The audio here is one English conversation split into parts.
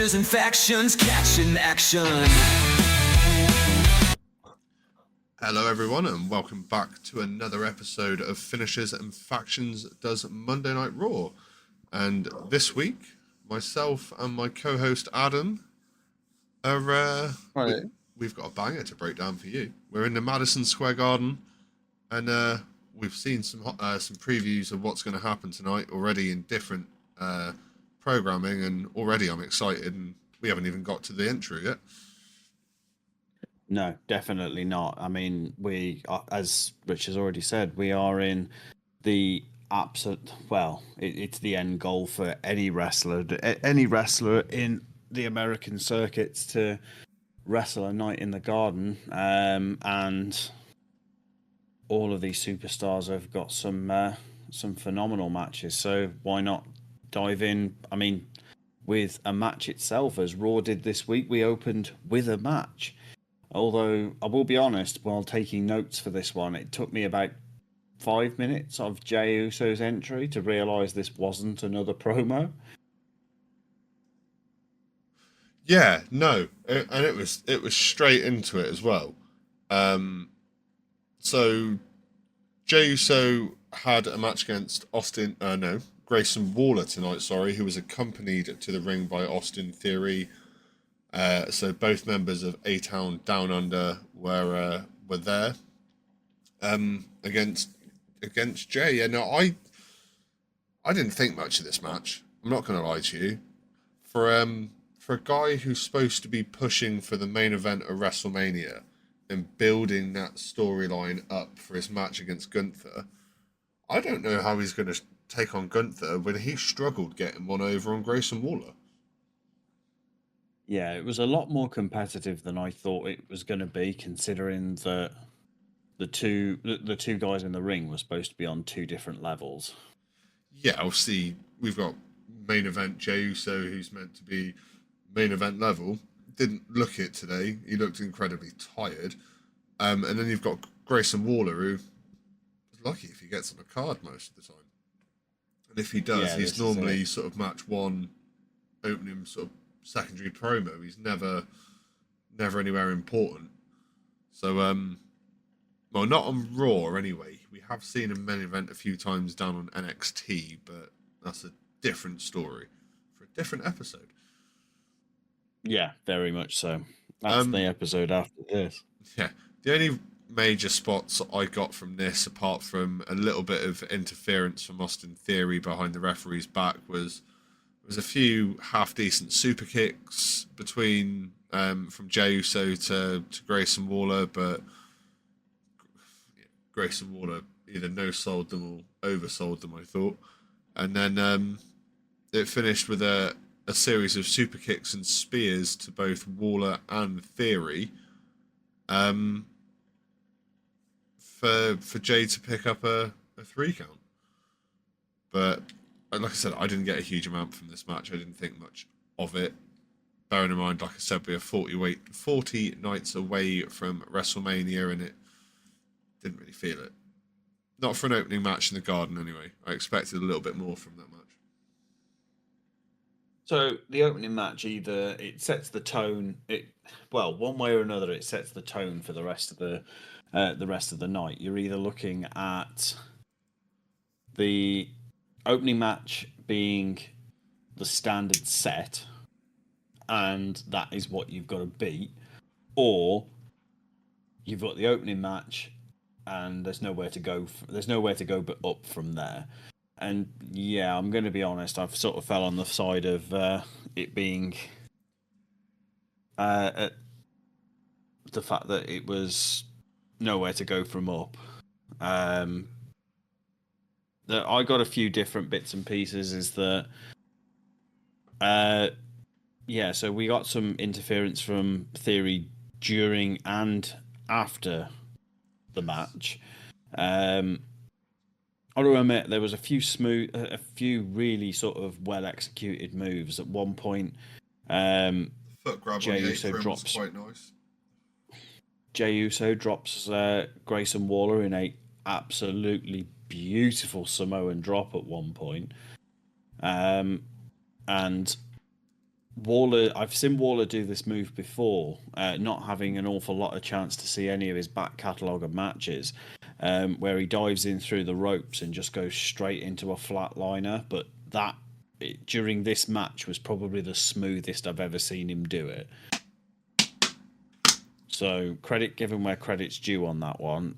finishers and factions catching action. Hello everyone and welcome back to another episode of Finishers and Factions does Monday Night Raw. And this week, myself and my co-host Adam are we've got a banger to break down for you. We're in the Madison Square Garden and we've seen some previews of what's going to happen tonight already in different programming, and already I'm excited, and we haven't even got to the intro yet. No, definitely not. I mean, we are, as Rich has already said, we are in the absolute, well, it's the end goal for any wrestler in the American circuits to wrestle a night in the Garden, and all of these superstars have got some phenomenal matches. So why not dive in? I mean, with a match itself, as Raw did this week, we opened with a match. Although, I will be honest, while taking notes for this one, it took me about 5 minutes of Jey Uso's entry to realise this wasn't another promo. Yeah, no, and it was straight into it as well. So Jey Uso had a match against Grayson Waller tonight, who was accompanied to the ring by Austin Theory. So both members of A-Town Down Under were there against Jey. Yeah, no, I didn't think much of this match. I'm not going to lie to you. For a guy who's supposed to be pushing for the main event of WrestleMania and building that storyline up for his match against Gunther, I don't know how he's going to take on Gunther when he struggled getting one over on Grayson Waller. Yeah, it was a lot more competitive than I thought it was going to be, considering that the two guys in the ring were supposed to be on two different levels. Yeah, obviously we've got main event Jey Uso, who's meant to be main event level. Didn't look it today. He looked incredibly tired. And then you've got Grayson Waller, who is lucky if he gets on a card most of the time. And if he does, he's normally sort of match one, opening sort of secondary promo. He's never anywhere important. So, well, not on Raw anyway. We have seen him main event a few times down on NXT, but that's a different story for a different episode. Yeah, very much so. That's the episode after this. Yeah, the only major spots I got from this, apart from a little bit of interference from Austin Theory behind the referee's back, was a few half-decent super kicks between from Jey Uso to Grayson Waller, but Grayson Waller either no-sold them or oversold them, I thought. And then it finished with a series of super kicks and spears to both Waller and Theory for Jey to pick up a 3 count. But like I said, I didn't get a huge amount from this match. I didn't think much of it. Bearing in mind, like I said, we are 40 nights away from WrestleMania, and it didn't really feel it. Not for an opening match in the Garden, anyway. I expected a little bit more from that match. So the opening match, either it sets the tone. One way or another, it sets the tone for the rest of the night. You're either looking at the opening match being the standard set, and that is what you've got to beat, or you've got the opening match, and there's nowhere to go. There's nowhere to go but up from there. And yeah, I'm going to be honest. I've sort of fell on the side of it being the fact that it was nowhere to go from up. That I got a few different bits and pieces. Is that so we got some interference from Theory during and after the match. I'll admit there was a few really sort of well executed moves. At one point, Foot grab Jey on the Uso apron drops. was quite nice. Jey Uso drops Grayson Waller in a absolutely beautiful Samoan drop at one point. And Waller, I've seen Waller do this move before, not having an awful lot of chance to see any of his back catalogue of matches, where he dives in through the ropes and just goes straight into a flatliner. But during this match was probably the smoothest I've ever seen him do it. So credit given where credit's due on that one.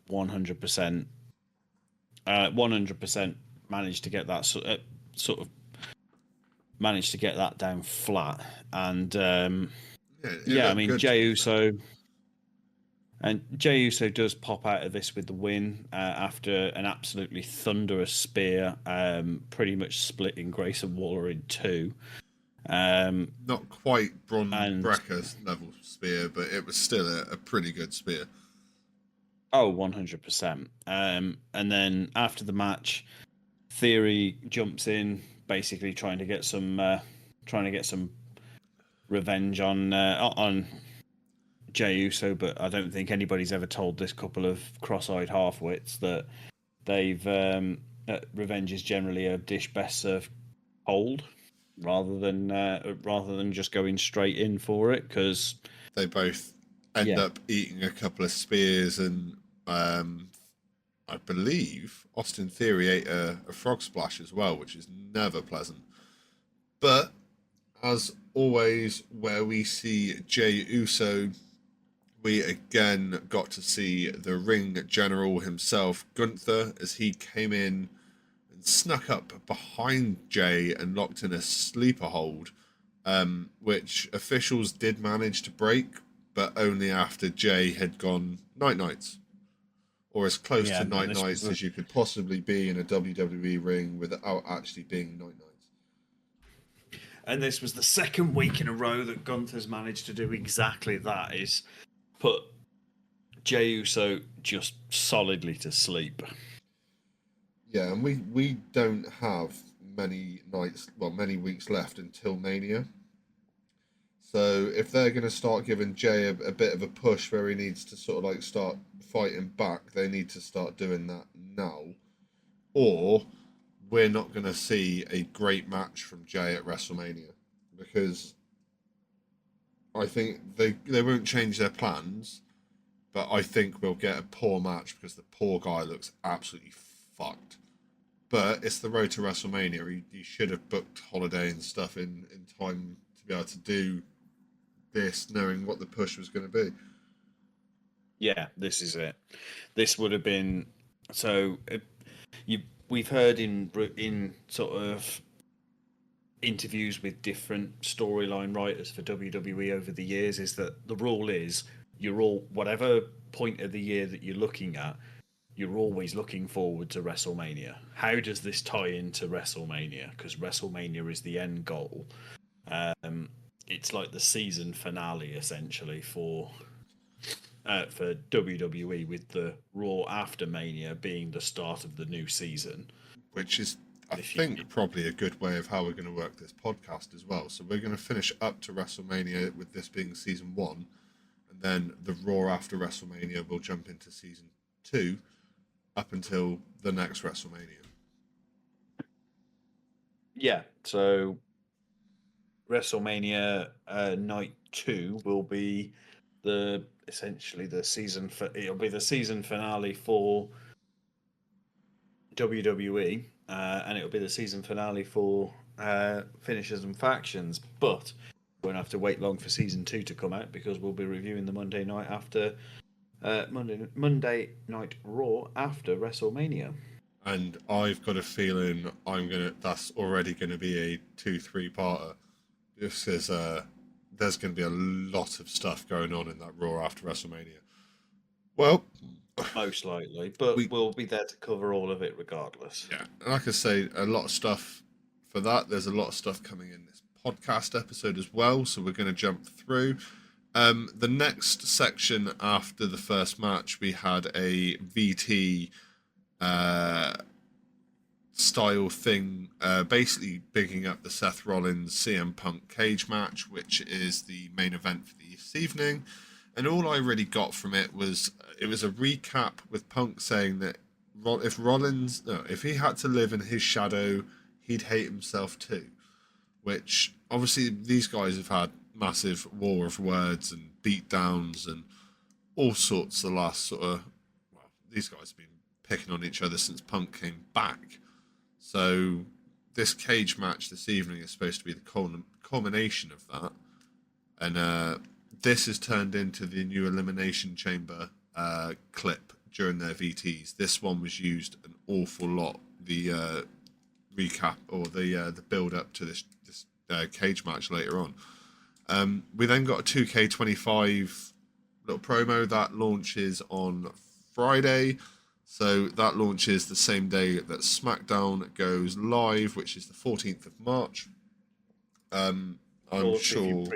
100%, 100% managed to get that sort of managed to get that down flat. And I mean Jey Uso does pop out of this with the win after an absolutely thunderous spear, pretty much splitting Grayson Waller in two. Not quite Bron And Breakker level spear, but it was still a pretty good spear. Oh, 100%. And then after the match, Theory jumps in, basically trying to get some revenge on Jey Uso, but I don't think anybody's ever told this couple of cross-eyed half-wits that they've that revenge is generally a dish best served cold, rather than just going straight in for it, because they both end up eating a couple of spears, and I believe Austin Theory ate a frog splash as well, which is never pleasant. But as always, where we see Jey Uso, we again got to see the ring general himself, Gunther, as he came in and snuck up behind Jey and locked in a sleeper hold, which officials did manage to break, but only after Jey had gone night-nights, or as close to night-nights as you could possibly be in a WWE ring without actually being night-nights. And this was the second week in a row that Gunther's managed to do exactly that, is put Jey Uso just solidly to sleep. Yeah, and we don't have many weeks left until Mania. So if they're going to start giving Jey a bit of a push where he needs to sort of like start fighting back, they need to start doing that now. Or we're not going to see a great match from Jey at WrestleMania, because I think they won't change their plans, but I think we'll get a poor match because the poor guy looks absolutely fucked. But it's the road to WrestleMania. He should have booked holiday and stuff in time to be able to do this, knowing what the push was going to be. Yeah, this is it. This would have been we've heard in sort of interviews with different storyline writers for WWE over the years, is that the rule is you're all, whatever point of the year that you're looking at, you're always looking forward to WrestleMania. How does this tie into WrestleMania? Because WrestleMania is the end goal. It's like the season finale essentially for WWE, with the Raw after Mania being the start of the new season. Which is, I think, probably a good way of how we're going to work this podcast as well. So we're going to finish up to WrestleMania with this being season 1, and then the Raw after WrestleMania will jump into season 2 up until the next WrestleMania. Yeah, so WrestleMania night 2 will be essentially the season it'll be the season finale for WWE, and it'll be the season finale for finishers and factions. But we won't have to wait long for season 2 to come out, because we'll be reviewing the Monday night after Monday Night Raw after WrestleMania. And I've got a feeling that's already gonna be a 2-3 parter. This is there's going to be a lot of stuff going on in that Raw after WrestleMania. Well, most likely, but we'll be there to cover all of it regardless. Yeah, like I say, a lot of stuff for that. There's a lot of stuff coming in this podcast episode as well, so we're going to jump through. The next section after the first match, we had a VT style thing, basically bigging up the Seth Rollins CM Punk cage match, which is the main event for this evening. And all I really got from it was a recap with Punk saying that if he had to live in his shadow, he'd hate himself too, which obviously these guys have had massive war of words and beatdowns and all sorts the last sort of, well, these guys have been picking on each other since Punk came back. So this cage match this evening is supposed to be the culmination of that. And this has turned into the new Elimination Chamber clip during their VTs. This one was used an awful lot. The recap or the build up to this cage match later on. We then got a 2K25 little promo that launches on Friday. So that launches the same day that SmackDown goes live, which is the 14th of March. I'm sure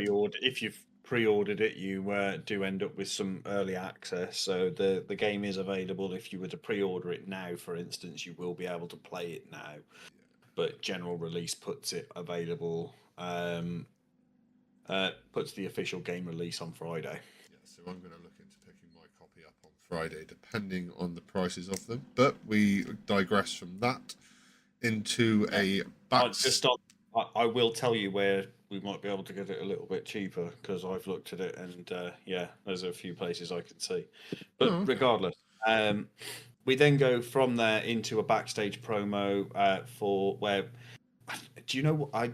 if you've pre-ordered it, you do end up with some early access. So the game is available. If you were to pre-order it now, for instance, you will be able to play it now. But general release puts it available. Puts the official game release on Friday. Yeah, so I'm going to look into picking my copy up on Friday, depending on the prices of them. But we digress from that into a I will tell you where we might be able to get it a little bit cheaper, because I've looked at it and there's a few places I can see. But regardless, we then go from there into a backstage promo for where. Do you know what? I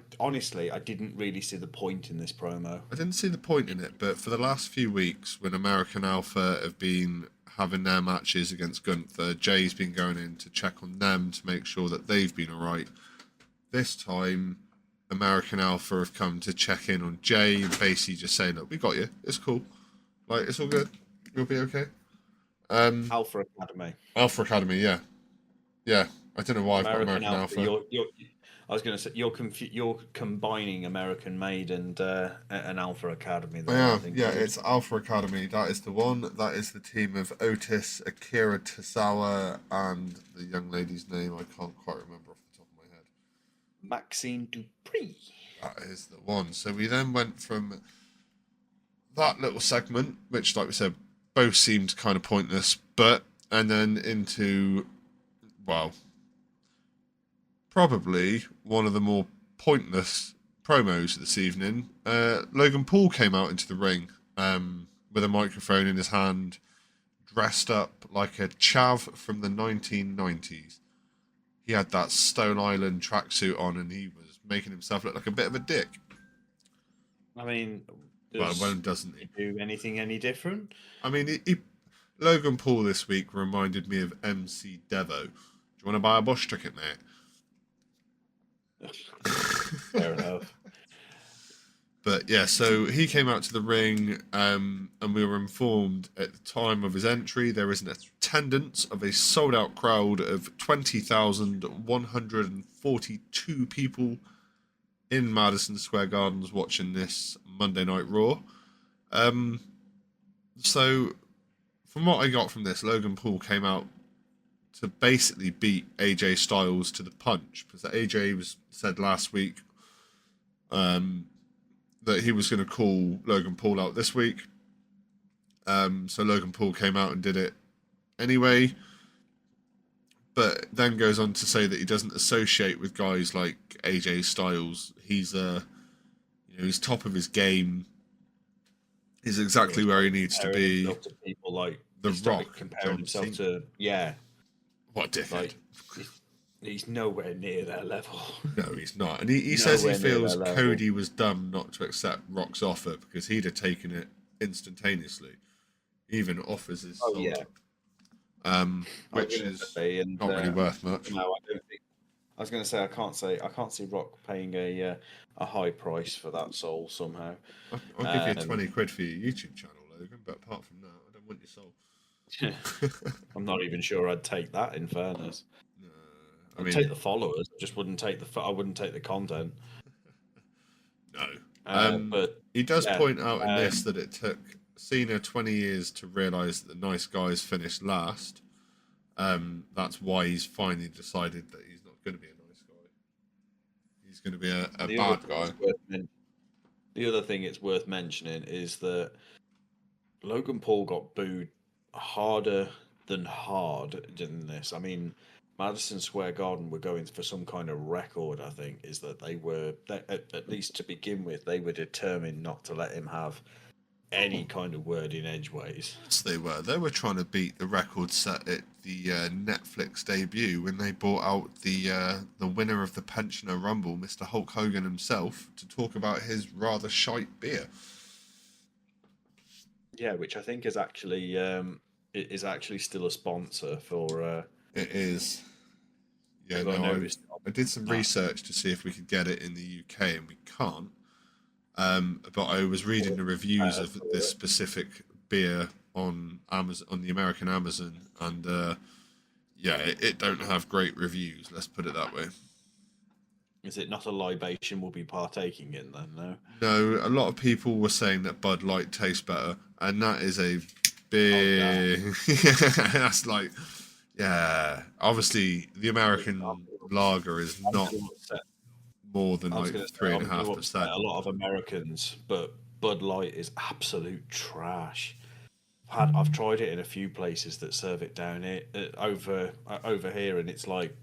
didn't really see the point in this promo. I didn't see the point in it, but for the last few weeks, when American Alpha have been having their matches against Gunther, Jay's been going in to check on them to make sure that they've been all right. This time, American Alpha have come to check in on Jay and basically just say, look, we got you. It's cool. Like, it's all good. You'll be okay. Alpha Academy. Alpha Academy, yeah. Yeah. I don't know why I've got American Alpha. I was going to say you're combining American Made and an Alpha Academy. There, I think it's Alpha Academy. That is the one. That is the team of Otis, Akira Tozawa, and the young lady's name I can't quite remember off the top of my head. Maxine Dupree. That is the one. So we then went from that little segment, which, like we said, both seemed kind of pointless, and then into, well, probably one of the more pointless promos this evening. Logan Paul came out into the ring with a microphone in his hand, dressed up like a chav from the 1990s. He had that Stone Island tracksuit on and he was making himself look like a bit of a dick. I mean, when doesn't he do anything any different? I mean, Logan Paul this week reminded me of MC Devo. Do you want to buy a Bosch ticket, mate? Fair enough. But yeah, so he came out to the ring, and we were informed at the time of his entry there is an attendance of a sold-out crowd of 20,142 people in Madison Square Gardens watching this Monday Night Raw. So from what I got from this, Logan Paul came out to basically beat AJ Styles to the punch, because AJ said last week that he was going to call Logan Paul out this week. So Logan Paul came out and did it anyway, but then goes on to say that he doesn't associate with guys like AJ Styles. He's he's top of his game. He's exactly where he needs to be. To people like The Rock, comparing himself to what dickhead? Like, he's nowhere near their level. No, he's not. And he says he feels Cody was dumb not to accept Rock's offer, because he'd have taken it instantaneously. He even offers his soul. Which is not really worth much. No, I don't think. I was going to say I can't see Rock paying a high price for that soul somehow. I'll give you 20 quid for your YouTube channel, Logan, but apart from that, I don't want your soul. I'm not even sure I'd take that, in fairness. I'd take the followers, just wouldn't take I wouldn't take the content. No. But he does point out in this that it took Cena 20 years to realise that the nice guys finished last. That's why he's finally decided that he's not going to be a nice guy. He's going to be a bad guy. The other thing it's worth mentioning is that Logan Paul got booed harder than hard in this. I mean, Madison Square Garden were going for some kind of record. I think is that at least to begin with, they were determined not to let him have any kind of word in edgeways. Yes, they were. They were trying to beat the record set at the Netflix debut when they brought out the winner of the Pensioner Rumble, Mr. Hulk Hogan himself, to talk about his rather shite beer. Yeah, which I think is actually still a sponsor for. It is. Yeah, Because I no, noticed I did some that. research to see if we could get it in the UK, and we can't. But I was reading the reviews of this specific beer on Amazon, on the American Amazon, and yeah, it don't have great reviews. Let's put it that way. Is it not a libation we'll be partaking in then? No. No, a lot of people were saying that Bud Light tastes better, and that is a big. That's like, yeah. Obviously, the American lager is I'm not going to upset. more than I was like going to say three and I'm a going half to upset percent. a lot of Americans, but Bud Light is absolute trash. I've tried it in a few places that serve it down here over here, and it's like,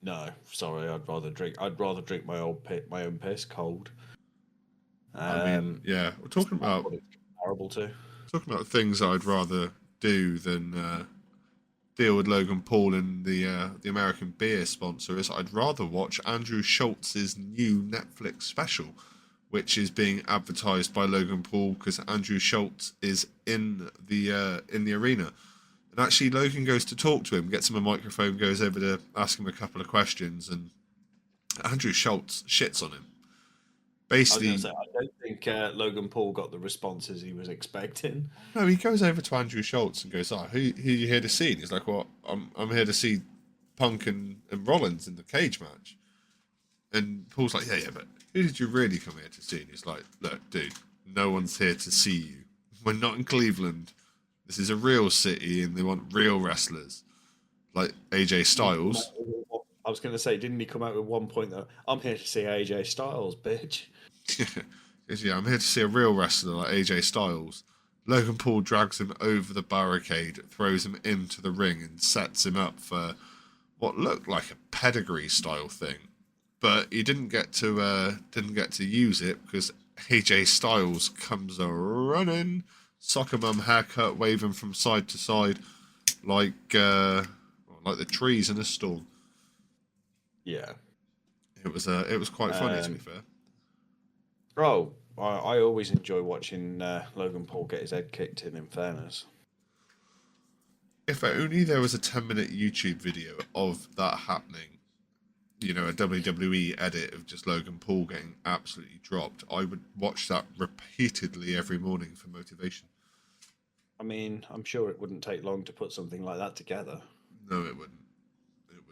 no, sorry, I'd rather drink my own piss cold. I mean, yeah, we're talking That's about what it's comparable to. things I'd rather do than deal with Logan Paul and the American beer sponsor. Is I'd rather watch Andrew Schultz's new Netflix special, which is being advertised by Logan Paul because Andrew Schultz is in the arena. And actually, Logan goes to talk to him, gets him a microphone, goes over to ask him a couple of questions, and Andrew Schultz shits on him. I was going to Basically, say I don't think Logan Paul got the responses he was expecting. no, he goes over to Andrew Schultz and goes, "Oh, who you here to see?" And he's like, "Well, I'm here to see Punk and Rollins in the cage match." And Paul's like, "Yeah, but who did you really come here to see?" And he's like, "Look, dude, no one's here to see you. We're not in Cleveland. This is a real city, and they want real wrestlers like AJ Styles." I was going to say, didn't he come out with one point that I'm here to see AJ Styles, bitch? Yeah, I'm here to see a real wrestler like AJ Styles. Logan Paul drags him over the barricade, throws him into the ring, and sets him up for what looked like a pedigree style thing. But he didn't get to use it because AJ Styles comes a running, soccer mum haircut, waving from side to side like the trees in a storm. Yeah. It was quite funny to be Um, fair. oh, I always enjoy watching Logan Paul get his head kicked in. In fairness, If only there was a 10-minute YouTube video of that happening, a WWE edit of just Logan Paul getting absolutely dropped, I would watch that repeatedly every morning for motivation. I mean, I'm sure it wouldn't take long to put something like that together. No, it wouldn't. It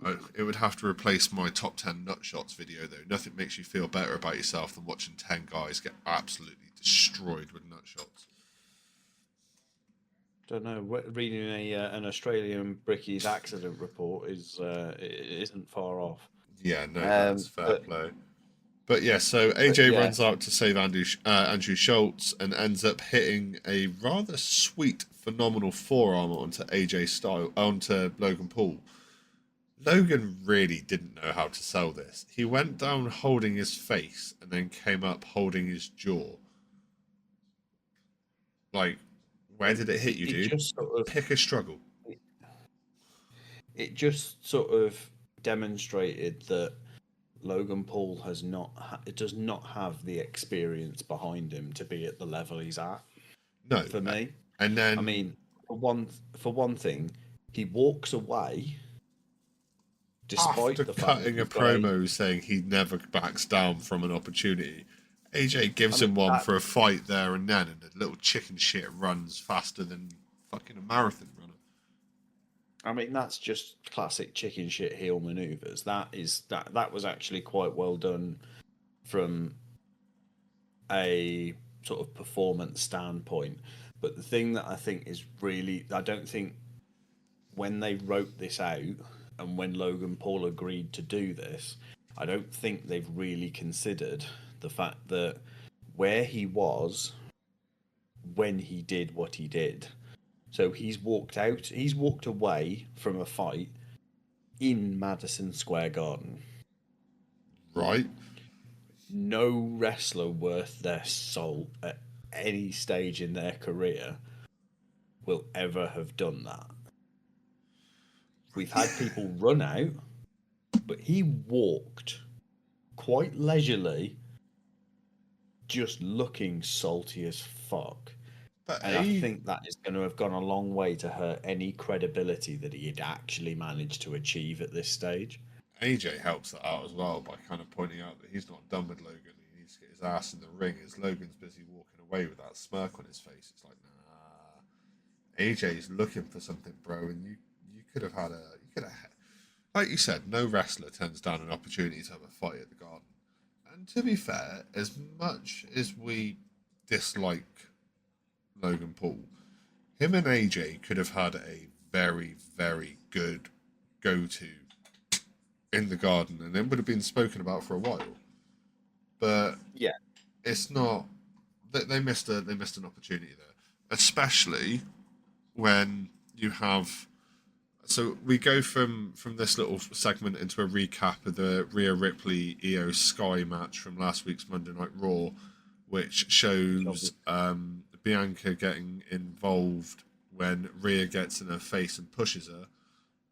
wouldn't. It would have to replace my top 10 nut shots video, though. Nothing makes you feel better about yourself than watching 10 guys get absolutely destroyed with nut shots. Don't know. Reading an Australian Bricky's accident report isn't far off. Yeah, no, that's fair But play. But yeah, so AJ yeah, runs out to save Andrew Schultz and ends up hitting a rather sweet, phenomenal forearm onto Logan Paul. Logan really didn't know how to sell this. He went down holding his face and then came up holding his jaw. Like, where did it hit you, it dude? just sort of Pick a struggle. it just sort of demonstrated that Logan Paul it does not have the experience behind him to be at the level he's at. No. For me, And I then mean, for one thing, he walks away despite after the fact that cutting a he's got a. promo saying he never backs down from an opportunity, AJ I gives mean, him one for a fight there and then, and the little chicken shit runs faster than fucking a marathon runner. that's just classic chicken shit heel maneuvers. That was actually quite well done from a sort of performance standpoint. But the thing that I think is really, I don't think when they wrote this out and when Logan Paul agreed to do this, I don't think they've really considered the fact that where he was when he did what he did. So he's walked away from a fight in Madison Square Garden. Right? No wrestler worth their salt at any stage in their career will ever have done that. We've had people run out, but he walked quite leisurely, just looking salty as fuck. But And I think that is going to have gone a long way to hurt any credibility that he had actually managed to achieve at this stage. AJ helps that out as well by kind of pointing out that he's not done with Logan. He needs to get his ass in the ring as Logan's busy walking away with that smirk on his face. It's like, nah, AJ's looking for something, bro, and you could have had like you said, no wrestler turns down an opportunity to have a fight at the Garden. And to be fair, as much as we dislike Logan Paul, him and AJ could have had a very, very good go-to in the Garden, and it would have been spoken about for a while. But Yeah. it's not. They missed an opportunity there, especially when you have. So we go from this little segment into a recap of the Rhea Ripley Io Sky match from last week's Monday Night Raw, which shows Bianca getting involved when Rhea gets in her face and pushes her.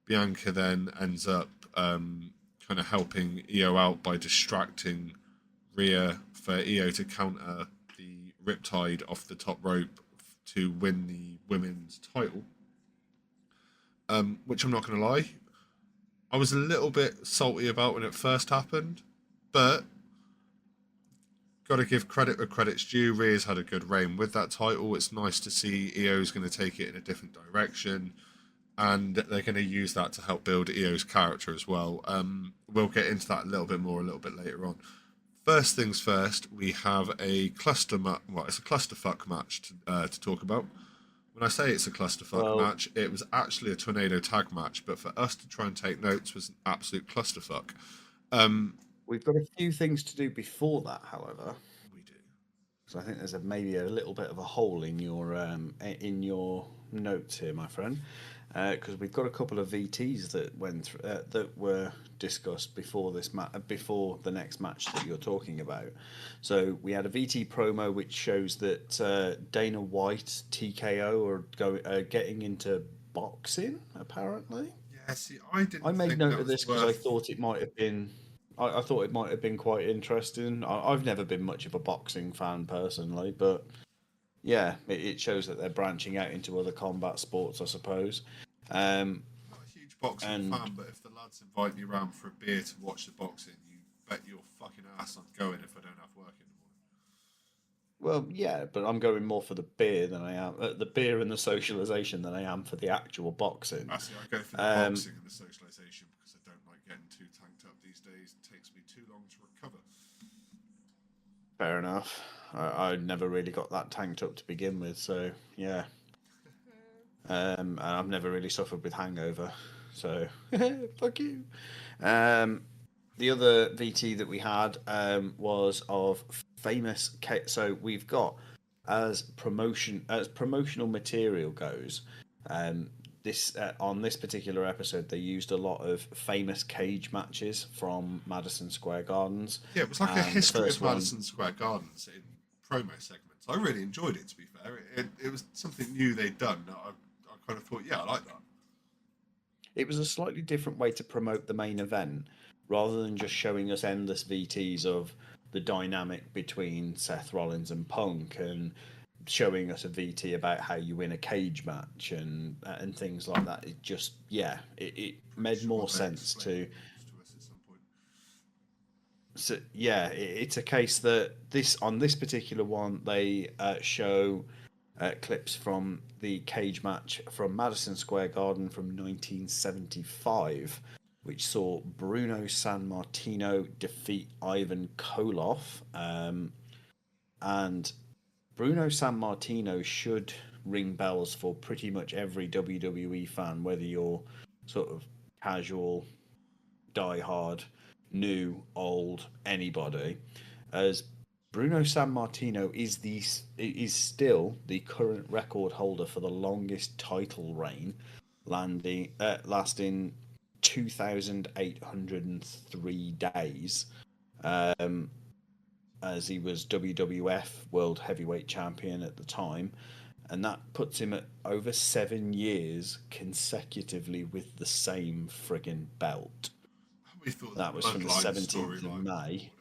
Bianca then ends up kind of helping Io out by distracting Rhea for Io to counter the Riptide off the top rope to win the women's title. Which I'm not going to lie, I was a little bit salty about when it first happened, but got to give credit where credit's due. Rhea's had a good reign with that title. It's nice to see Io's going to take it in a different direction, and they're going to use that to help build Io's character as well. We'll get into that a little bit more a little bit later on. First things first, we have a it's a clusterfuck match to talk about. When I say it's a clusterfuck match, it was actually a tornado tag match, but for us to try and take notes was an absolute clusterfuck. We've got a few things to do before that, however. We do. So I think there's maybe a little bit of a hole in your notes here, my friend, because we've got a couple of VTs that went through, that were discussed before before the next match that you're talking about. So we had a VT promo which shows that Dana White, TKO are getting into boxing apparently. Yeah, see, I didn't. I made think note that of was this because I thought it might have been. I thought it might have been quite interesting. I've never been much of a boxing fan personally, but yeah, it shows that they're branching out into other combat sports, I suppose. I'm not a huge boxing fan, but if the lads invite me around for a beer to watch the boxing, you bet your fucking ass I'm going if I don't have work in the morning. Well, yeah, but I'm going more for the beer than I am the beer and the socialization than I am for the actual boxing. I go for the boxing and the socialization because I don't like getting too tanked up these days. It takes me too long to recover. Fair enough. I never really got that tanked up to begin with, so yeah. And I've never really suffered with hangover, so fuck you. The other VT that we had was of famous. So we've got as promotional material goes. This on this particular episode, they used a lot of famous cage matches from Madison Square Gardens. Yeah, it was like a history of Madison Square Gardens in promo segments. I really enjoyed it, to be fair. It was something new they'd done. I kind of thought, yeah, I like that. It was a slightly different way to promote the main event, rather than just showing us endless VTs of the dynamic between Seth Rollins and Punk, and showing us a VT about how you win a cage match and things like that. It just it made more sense to. So yeah, it's a case that on this particular one they show clips from the cage match from Madison Square Garden from 1975, which saw Bruno Sammartino defeat Ivan Koloff, and Bruno Sammartino should ring bells for pretty much every WWE fan, whether you're sort of casual, die-hard, new, old, anybody, as Bruno Sammartino is still the current record holder for the longest title reign, lasting 2,803 days, as he was WWF World Heavyweight Champion at the time, and that puts him at over 7 years consecutively with the same friggin' belt. We thought That the was from the Bloodline 17th of storyline. May.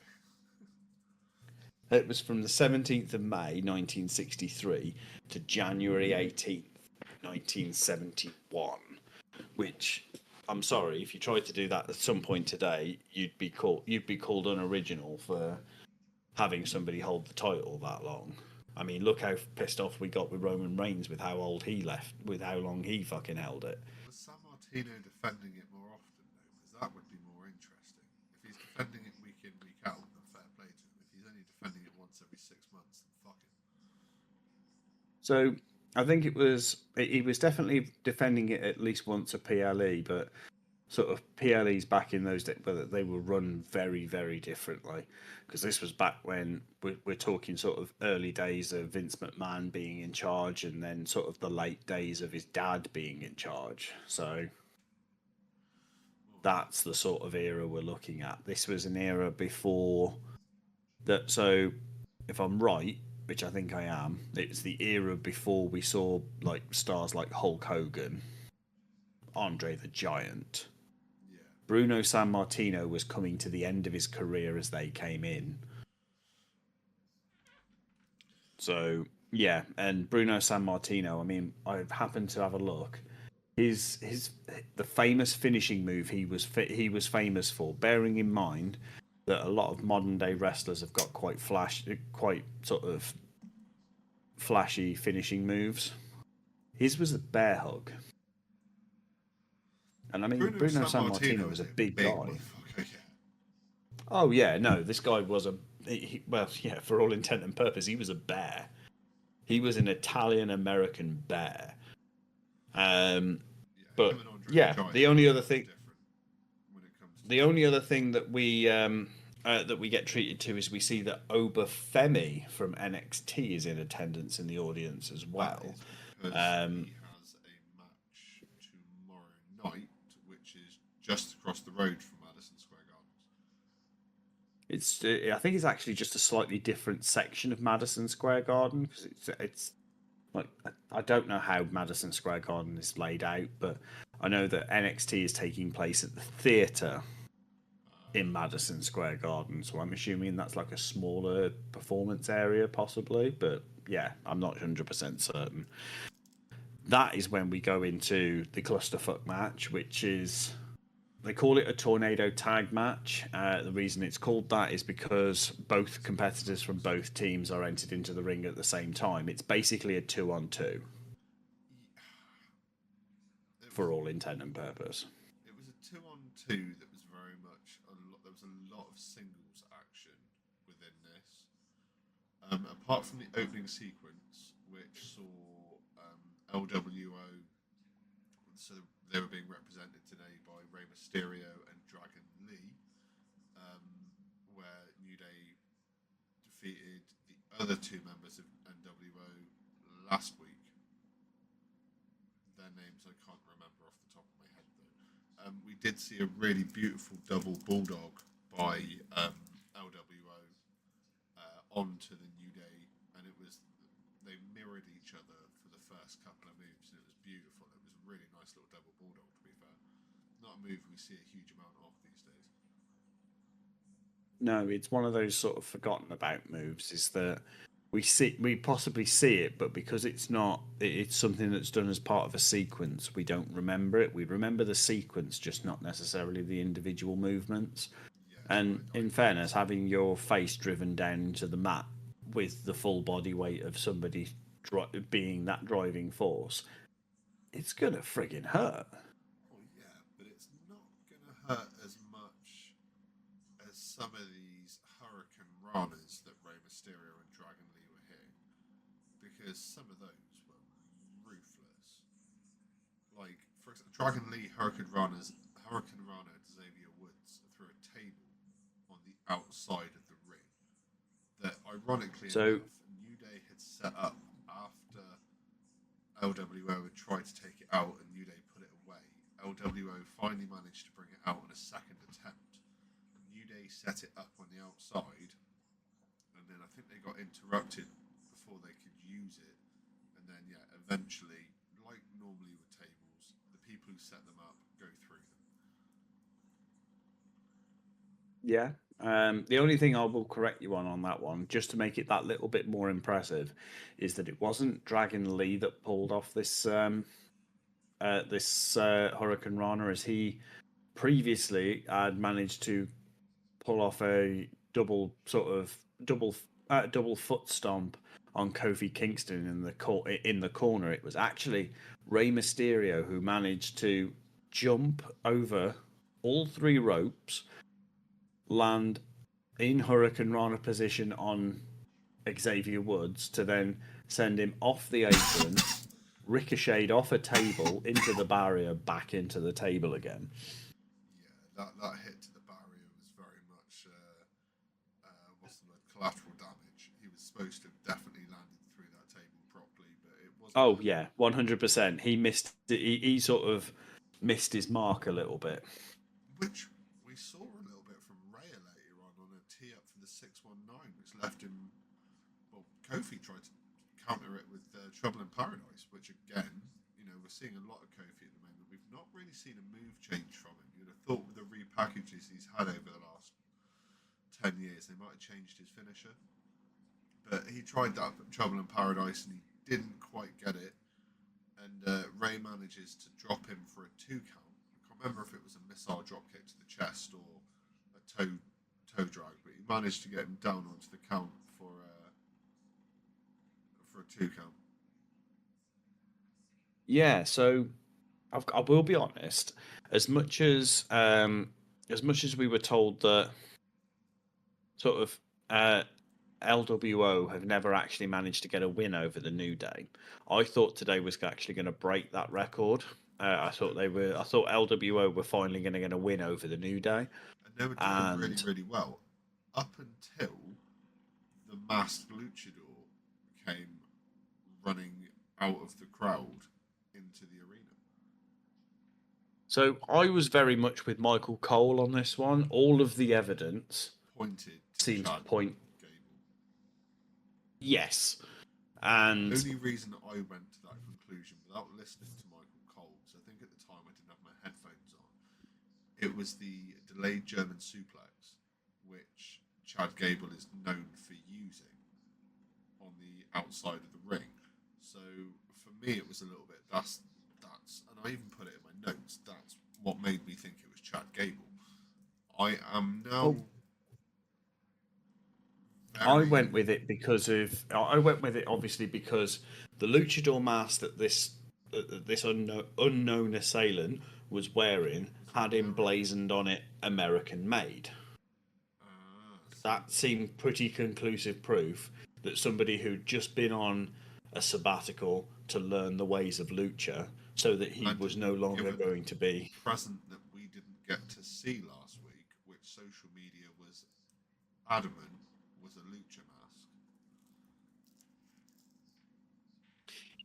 It was from the 17th of May 1963 to January 18th, 1971, which, I'm sorry, if you tried to do that at some point today, you'd be called unoriginal for having somebody hold the title that long. I mean, look how pissed off we got with Roman Reigns with how old he left, with how long he fucking held it. Was San Martino defending it more often, though? Because that would be more interesting. If he's defending it week in, week out, then fair play to him. If he's only defending it once every 6 months, then fuck him. So I think he was definitely defending it at least once a PLE, but sort of PLEs back in those days, but they were run very, very differently. Because this was back when we're talking sort of early days of Vince McMahon being in charge, and then sort of the late days of his dad being in charge. So that's the sort of era we're looking at. This was an era before that. So if I'm right, which I think I am, it's the era before we saw like stars like Hulk Hogan, Andre the Giant. Yeah. Bruno Sammartino was coming to the end of his career as they came in. So yeah, and Bruno Sammartino, I mean, I've happened to have a look. The famous finishing move he was famous for, bearing in mind that a lot of modern day wrestlers have got quite sort of flashy finishing moves. His was a bear hug. And I mean, Bruno Sammartino was a big guy. Yeah. Oh yeah, no, this guy was well, yeah, for all intent and purpose, he was a bear. He was an Italian American bear. But yeah, the only other thing that we get treated to is we see that Obafemi from NXT is in attendance in the audience as well. He has a match tomorrow night, which is just across the road from Madison Square Gardens. I think it's actually just a slightly different section of Madison Square Garden, because it's like, I don't know how Madison Square Garden is laid out, but I know that NXT is taking place at the theatre in Madison Square Garden, so I'm assuming that's like a smaller performance area possibly, but yeah, I'm not 100% certain. That is when we go into the clusterfuck match, which is, they call it a tornado tag match. The reason it's called that is because both competitors from both teams are entered into the ring at the same time. It's basically a 2-on-2 for all intent and purpose. It was a 2-on-2 that was very much there was a lot of singles action within this. Apart from the opening sequence, which saw LWO, so they were being represented today by Rey Mysterio and Dragon Lee, where New Day defeated the other two members of NWO last week. Their names I can't remember off the top of my head, though. We did see a really beautiful double bulldog by LWO onto the New Day, and they mirrored each other for the first couple of moves, and it was beautiful. It was a really nice little double bulldog, to be fair. Not a move we see a huge amount of these days. No, it's one of those sort of forgotten about moves, is that we possibly see it, but because it's something that's done as part of a sequence, we don't remember it. We remember the sequence, just not necessarily the individual movements. Yeah, and in fairness, having your face driven down into the mat with the full body weight of somebody being that driving force, it's gonna friggin' hurt. Well, yeah, but it's not gonna hurt as much as some of these Hurricane Ranas that Rey Mysterio and Dragon Lee were hitting, because some of those were ruthless. Like, for example, Dragon Lee Hurricane Rana Xavier Woods through a table on the outside of the ring that, ironically enough, New Day had set up after LWO had tried to take it out and New Day put it away, LWO finally managed to bring it out on a second attempt. New Day set it up on the outside, and then I think they got interrupted before they could use it. And then, yeah, eventually, like normally with tables, the people who set them up go through them. Yeah. The only thing I will correct you on that one, just to make it that little bit more impressive, is that it wasn't Dragon Lee that pulled off this Hurricane Rana, as he previously had managed to pull off a double foot stomp on Kofi Kingston in the corner. It was actually Rey Mysterio who managed to jump over all three ropes, land in Hurricane Rana position on Xavier Woods to then send him off the apron, ricocheted off a table into the barrier, back into the table again. Yeah, that hit to the barrier was very much what's the word, collateral damage. He was supposed to have definitely landed through that table properly, but it wasn't. Oh yeah, 100%. He missed. He sort of missed his mark a little bit. Which we saw a little bit from Rhea later on a tee up for the 619, which left him. Well, Kofi tried to counter it with Trouble in Paradise, which again, we're seeing a lot of Kofi at the moment. We've not really seen a move change from him. You'd have thought with the repackages he's had over the last 10 years, they might have changed his finisher. But he tried that at Trouble in Paradise and he didn't quite get it. And Ray manages to drop him for a 2 count. I can't remember if it was a missile drop kick to the chest or a toe drag, but he managed to get him down onto the count for a 2 count. Yeah, so I will be honest. As much as we were told that sort of LWO have never actually managed to get a win over the New Day, I thought today was actually going to break that record. I thought LWO were finally going to get a win over the New Day, and they were doing really, really well up until the masked luchador came running out of the crowd into the arena. So I was very much with Michael Cole on this one. All of the evidence pointed seems to Chad point. Gable. Yes, and the only reason that I went to that conclusion without listening to Michael Cole, because I think at the time I didn't have my headphones on, it was the delayed German suplex, which Chad Gable is known for using on the outside of the ring. So for me, it was a little bit that's, and I even put it in my notes. That's what made me think it was Chad Gable. I am now. I went with it because of. I went with it obviously because the luchador mask that this unknown assailant was wearing had emblazoned on it "American made." That seemed pretty conclusive proof that somebody who'd just been on a sabbatical to learn the ways of lucha, so that he was no longer going to be present that we didn't get to see last week, which social media was adamant was a lucha mask.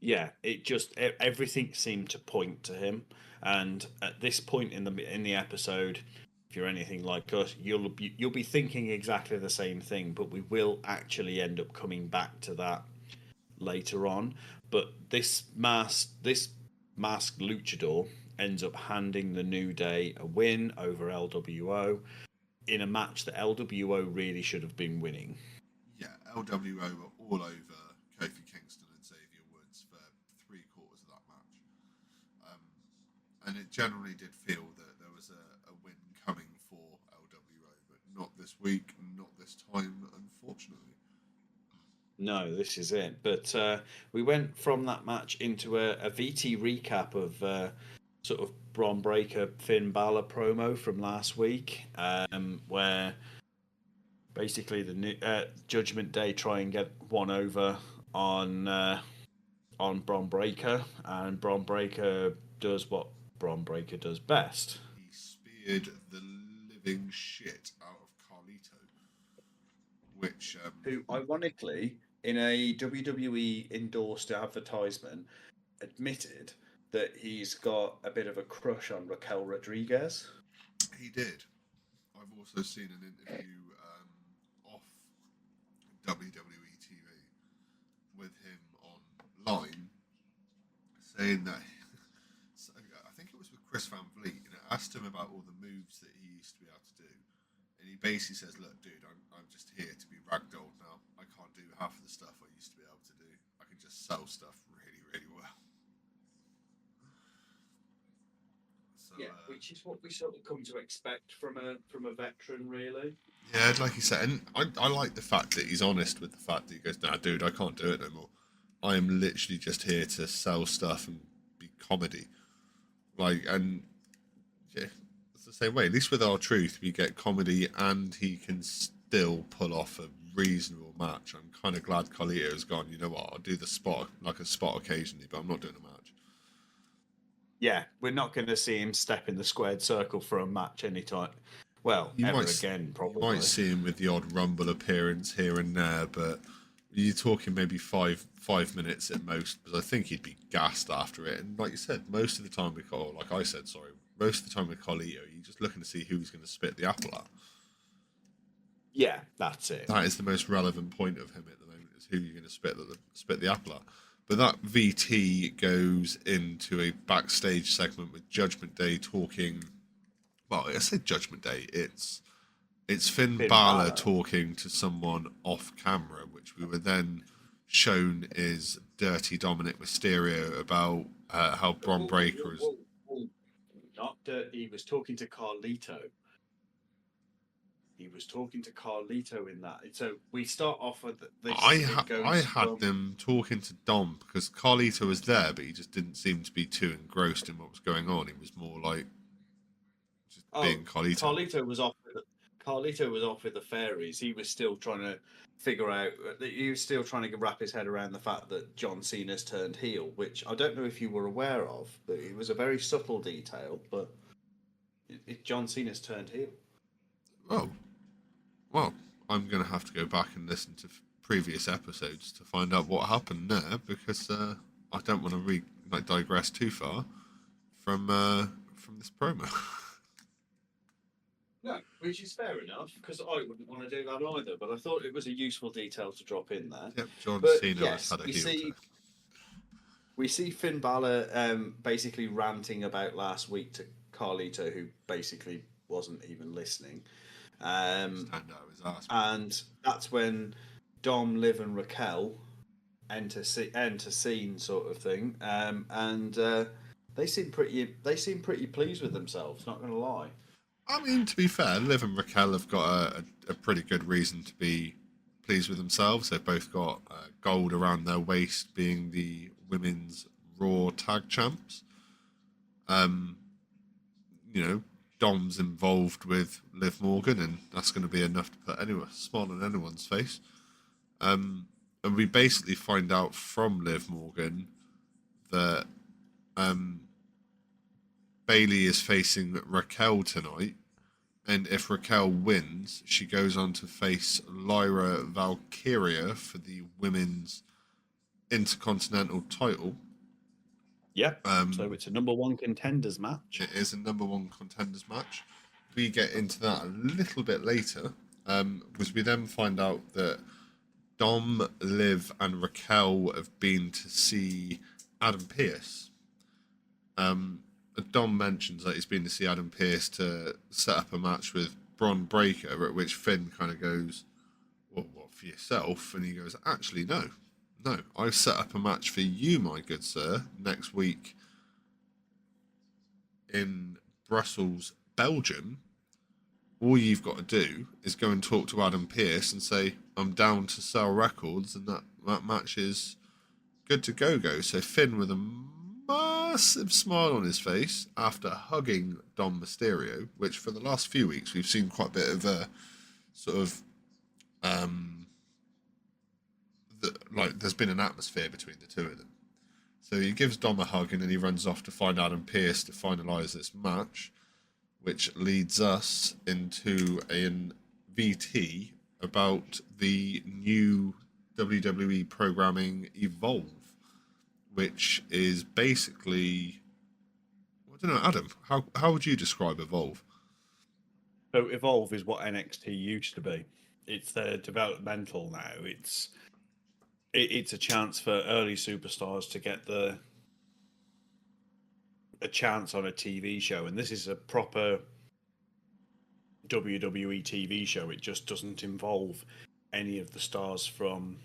Yeah, it just everything seemed to point to him, and at this point in the episode, if you're anything like us, you'll be thinking exactly the same thing, but we will actually end up coming back to that later on. But this masked luchador ends up handing the New Day a win over LWO in a match that LWO really should have been winning. Yeah, LWO were all over Kofi Kingston and Xavier Woods for 3/4 of that match. And it generally did feel that there was a win coming for LWO, but not this week, not this time, unfortunately. No, this is it. But we went from that match into a VT recap of sort of Bron Breakker Finn Balor promo from last week, where basically the new, Judgment Day try and get one over on Bron Breakker, and Bron Breakker does what Bron Breakker does best. He speared the living shit out of Carlito, which who ironically in a WWE endorsed advertisement admitted that he's got a bit of a crush on Raquel Rodriguez. He did. I've also seen an interview off WWE TV with him online saying that I think it was with Chris Van Vliet, and it asked him about all the moves that he used to be able to do, and he basically says, "Look, dude, I'm just here to be ragdolled now. I can't do half of the stuff I used to be able to do. I can just sell stuff really, really well." So, Yeah, which is what we sort of come to expect from a veteran, really. yeah, like you said, and I like the fact that he's honest with the fact that he goes, "Nah, dude, I can't do it no more. I am literally just here to sell stuff and be comedy." Like, and yeah, it's the same way. At least with our truth, we get comedy, and he can still pull off a reasonable match. I'm kind of glad Carlito's gone. You know what? I'll do the spot, like a spot occasionally, but I'm not doing a match. Yeah, we're not going to see him step in the squared circle for a match anytime. Well, You ever might, again, probably. you might see him with the odd Rumble appearance here and there, but you're talking maybe five minutes at most, because I think he'd be gassed after it. And like you said, most of the time with Carl, like I said, sorry, most of the time with Carlito, you're just looking to see who he's going to spit the apple at. Yeah, that's it. That is the most relevant point of him at the moment, is who you're going to spit the apple at. But that VT goes into a backstage segment with Judgment Day talking. Well, I say Judgment Day. It's Finn Balor talking to someone off camera, which we were then shown is Dirty Dominic Mysterio about how Bron Breakker is. Not Dirty. He was talking to Carlito. He was talking to Carlito in that. So we start off with this. I had them talking to Dom because Carlito was there, but he just didn't seem to be too engrossed in what was going on. He was more like just being Carlito. Carlito was off with the fairies. He was still trying to figure out. He was still trying to wrap his head around the fact that John Cena's turned heel, which I don't know if you were aware of. But it was a very subtle detail, but John Cena's turned heel. Oh. Well, I'm going to have to go back and listen to previous episodes to find out what happened there, because I don't want to digress too far from this promo. No, which is fair enough, because I wouldn't want to do that either. But I thought it was a useful detail to drop in there. Yep, John Cena has had a heel turn. We see Finn Balor basically ranting about last week to Carlito, who basically wasn't even listening. And that's when Dom, Liv, and Raquel enter scene, sort of thing. And they seem pretty pleased with themselves. Not going to lie. I mean, to be fair, Liv and Raquel have got a pretty good reason to be pleased with themselves. They've both got gold around their waist, being the women's Raw tag champs. You know, Dom's involved with Liv Morgan, and that's going to be enough to put a smile on anyone's face. And we basically find out from Liv Morgan that Bayley is facing Raquel tonight, and if Raquel wins, she goes on to face Lyra Valkyria for the women's Intercontinental title. Yep. So it's a number one contenders match. It is a number one contenders match. We get into that a little bit later, because we then find out that Dom, Liv, and Raquel have been to see Adam Pearce. Dom mentions that he's been to see Adam Pearce to set up a match with Bron Breakker, at which Finn kind of goes, "Well, what, for yourself?" And he goes, "Actually, no, I've set up a match for you, my good sir, next week in Brussels, Belgium. All you've got to do is go and talk to Adam Pearce and say, I'm down to sell records, and that match is good to go." So Finn, with a massive smile on his face after hugging Dom Mysterio, which for the last few weeks we've seen quite a bit of a sort of there's been an atmosphere between the two of them. So he gives Dom a hug, and then he runs off to find Adam Pearce to finalise this match, which leads us into a VT about the new WWE programming Evolve, which is basically, I don't know, Adam. How would you describe Evolve? So Evolve is what NXT used to be. It's their developmental now. It's a chance for early superstars to get a chance on a TV show, and this is a proper WWE TV show. It just doesn't involve any of the stars from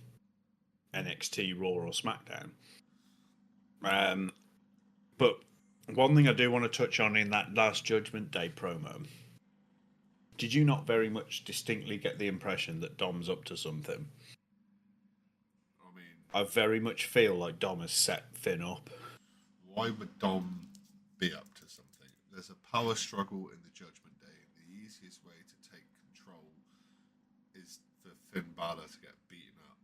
NXT, Raw, or SmackDown. But one thing I do want to touch on in that last Judgment Day promo, did you not very much distinctly get the impression that Dom's up to something? I mean, I very much feel like Dom has set Finn up. why would Dom be up to something? There's a power struggle in the Judgment Day. The easiest way to take control is for Finn Balor to get beaten up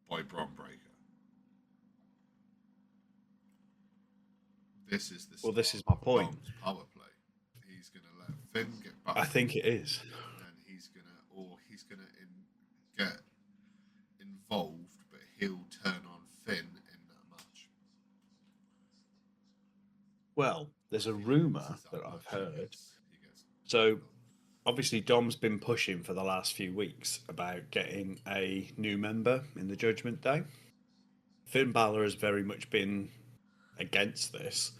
by Braun Breaker. This is the This is my point. Dom's power play. He's going to let Finn get back. I think it is. And he's going to get involved, but he'll turn on Finn in that match. Well, there's a rumor that I've heard. So, obviously, Dom's been pushing for the last few weeks about getting a new member in the Judgment Day. Finn Balor has very much been against this.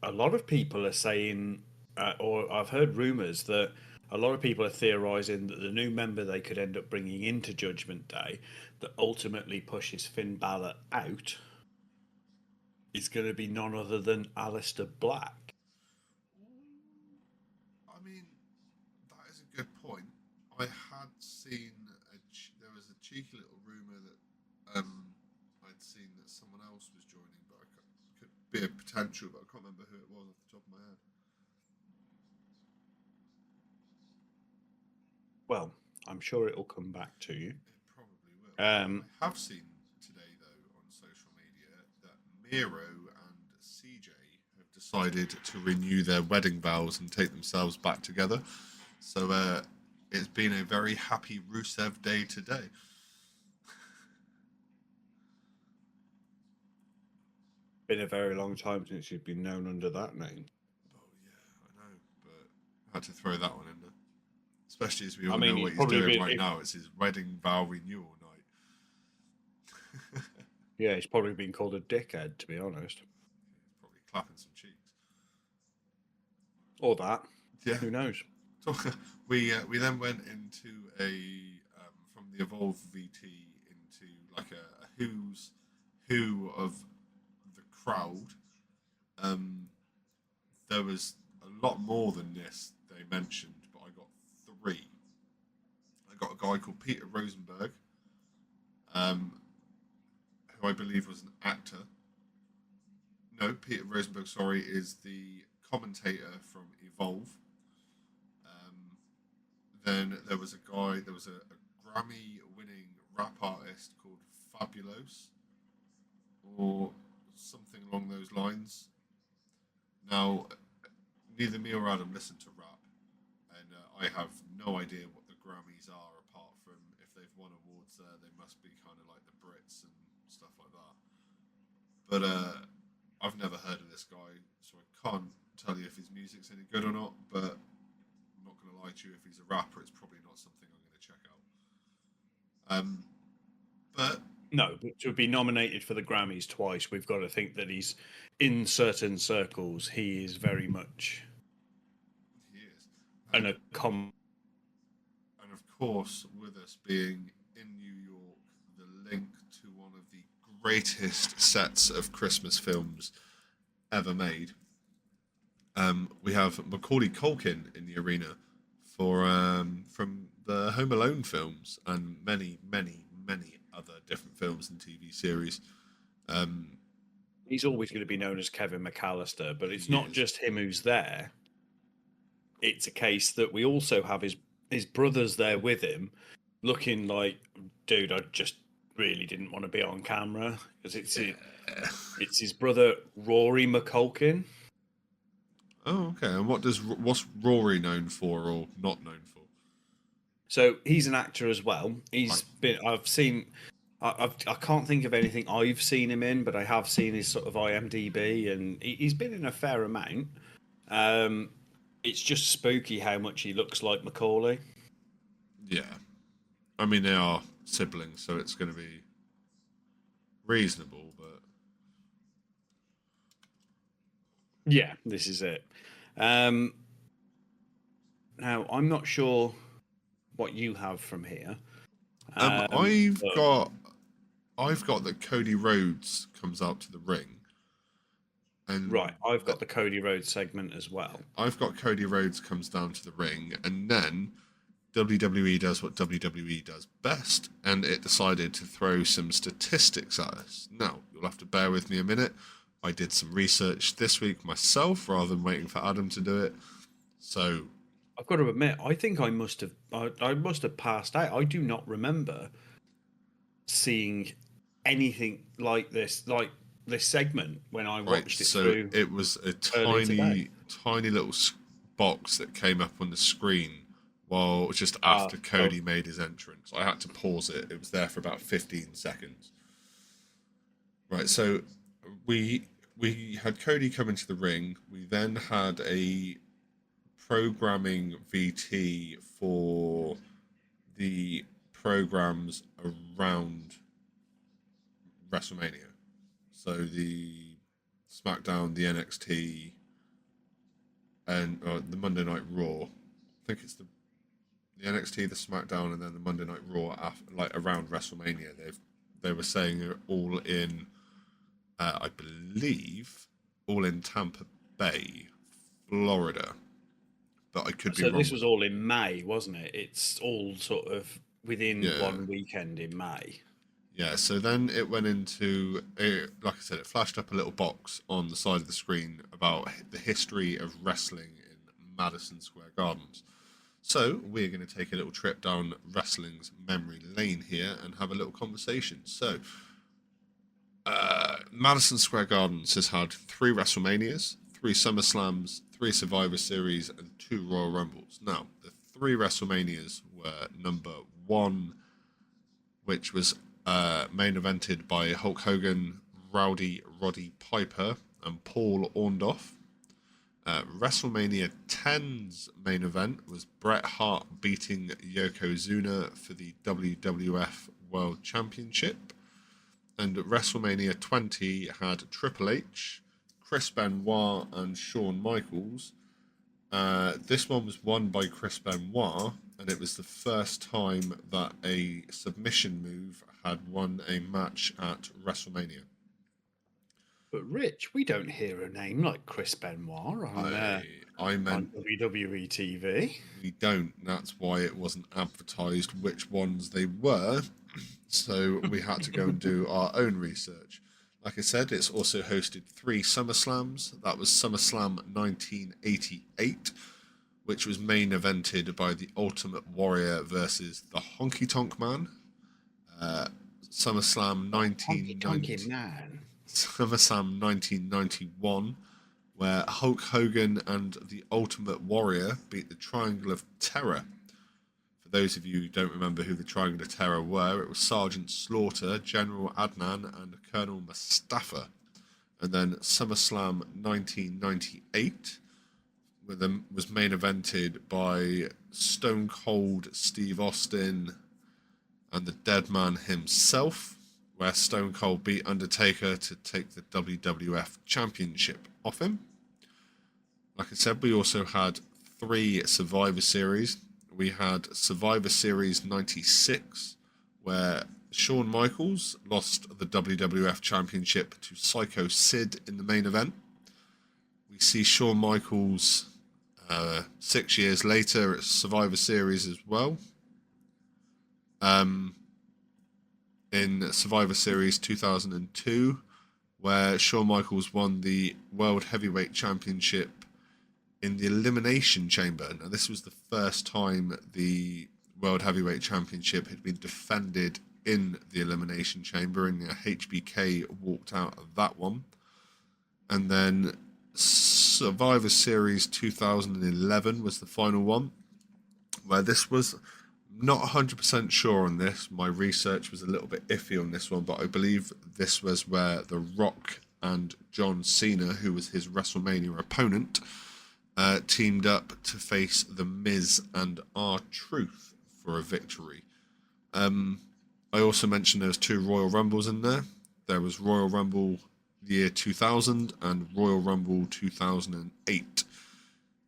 A lot of people are saying, or I've heard rumors that a lot of people are theorizing that the new member they could end up bringing into Judgment Day that ultimately pushes Finn Balor out is going to be none other than Aleister Black. I mean, that is a good point. I had seen there was a cheeky little rumor that I'd seen that someone else was joining, but could be a potential, but I can't remember who it was off the top of my head. Well, I'm sure it'll come back to you. It probably will. I have seen today, though, on social media that Miro and CJ have decided to renew their wedding vows and take themselves back together. So it's been a very happy Rusev Day today. Been a very long time since you've been known under that name. Oh yeah, I know, but I had to throw that one in there. Especially as we all know he's what he's probably doing right now. It's his wedding vow renewal night. Yeah, he's probably been called a dickhead, to be honest. He's probably clapping some cheeks. Or that. Yeah. Who knows? So we then went into from the Evolve VT into like a who's who of the crowd. There was a lot more than this they mentioned, but I got 3. I got a guy called Peter Rosenberg, who I believe was an actor. No, Peter Rosenberg, sorry, is the commentator from Evolve. Then there was a Grammy-winning rap artist called Fabulos, or something along those lines. Now, neither me or Adam listen to rap, and I have no idea what the Grammys are, apart from if they've won awards there, they must be kind of like the Brits and stuff like that. But I've never heard of this guy, so I can't tell you if his music's any good or not, but I'm not going to lie to you, if he's a rapper, it's probably not something I'm going to check out. But No, but to be nominated for the Grammys twice, we've got to think that he's in certain circles. He is very much he is. And of course, with us being in New York, the link to one of the greatest sets of Christmas films ever made. We have Macaulay Culkin in the arena for from the Home Alone films and many, many, many other different films and TV series. He's always going to be known as Kevin McAllister, but it's not just him who's there. It's a case that we also have his brothers there with him, looking like, dude, I just really didn't want to be on camera, because it's his brother Rory McCulkin. Oh, okay. And what's Rory known for or not known for? So he's an actor as well. I've seen I can't think of anything I've seen him in, but I have seen his sort of IMDb, and he's been in a fair amount. Um, it's just spooky how much he looks like Macaulay. Yeah. I mean, they are siblings, so it's going to be reasonable, but Yeah, this is it. Um, Now, I'm not sure what you have from here. I've But got that Cody Rhodes comes out to the ring, and right, I've got the Cody Rhodes segment as well. I've got Cody Rhodes comes down to the ring, and then WWE does what WWE does best, and it decided to throw some statistics at us. Now, you'll have to bear with me a minute. I did some research this week myself rather than waiting for Adam to do it. So, I've got to admit, I think I must have passed out. I do not remember seeing anything like this segment when I right, watched it so through it was a earlier today. tiny little box that came up on the screen while just Ah, after oh, Cody made his entrance. I had to pause it. It was there for about 15 seconds. Right, so we had Cody come into the ring. We then had a programming VT for the programs around WrestleMania. So the SmackDown, the NXT, and the Monday Night Raw. I think it's the NXT, the SmackDown, and then the Monday Night Raw after, like around WrestleMania. They were saying they're all in, I believe, all in Tampa Bay, Florida. But I could be so wrong this with was that. all in May, wasn't it? It's all sort of within Yeah. one weekend in May. Yeah, so then it went into, like I said, it flashed up a little box on the side of the screen about the history of wrestling in Madison Square Gardens. So we're going to take a little trip down wrestling's memory lane here and have a little conversation. So Madison Square Gardens has had 3 WrestleManias, 3 SummerSlams, 3 Survivor Series, and 2 Royal Rumbles. Now, the 3 WrestleManias were number one, which was main evented by Hulk Hogan, Rowdy Roddy Piper, and Paul Orndorff. WrestleMania 10's main event was Bret Hart beating Yokozuna for the WWF World Championship. And WrestleMania 20 had Triple H, Chris Benoit, and Shawn Michaels. This one was won by Chris Benoit, and it was the first time that a submission move had won a match at WrestleMania. But Rich, we don't hear a name like Chris Benoit I on meant WWE TV. we don't. That's why it wasn't advertised which ones they were. So we had to go and do our own research. Like I said, it's also hosted 3 SummerSlams. That was SummerSlam 1988, which was main evented by the Ultimate Warrior versus the Honky Tonk Man. SummerSlam Honky tonky 1990, man. SummerSlam 1991, where Hulk Hogan and the Ultimate Warrior beat the Triangle of Terror. For those of you who don't remember who the Triangle of Terror were, it was Sergeant Slaughter, General Adnan, and Colonel Mustafa. And then SummerSlam 1998 was main evented by Stone Cold Steve Austin and the Dead Man himself, where Stone Cold beat Undertaker to take the WWF Championship off him. Like I said, we also had 3 Survivor Series. We had Survivor Series 96, where Shawn Michaels lost the WWF Championship to Psycho Sid in the main event. We see Shawn Michaels 6 years later at Survivor Series as well. In Survivor Series 2002, where Shawn Michaels won the World Heavyweight Championship in the Elimination Chamber. Now, this was the first time the World Heavyweight Championship had been defended in the Elimination Chamber, and HBK walked out of that one. And then Survivor Series 2011 was the final one, where this was Not 100% sure on this. My research was a little bit iffy on this one, but I believe this was where The Rock and John Cena, who was his WrestleMania opponent, teamed up to face The Miz and R-Truth for a victory. I also mentioned there was 2 Royal Rumbles in there. There was Royal Rumble year 2000 and Royal Rumble 2008.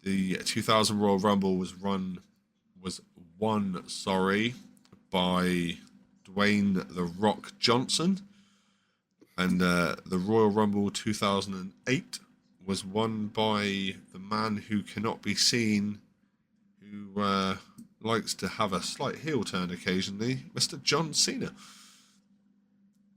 The 2000 Royal Rumble was won by Dwayne The Rock Johnson, and the Royal Rumble 2008 was won by the man who cannot be seen, who likes to have a slight heel turn occasionally, Mr. John Cena.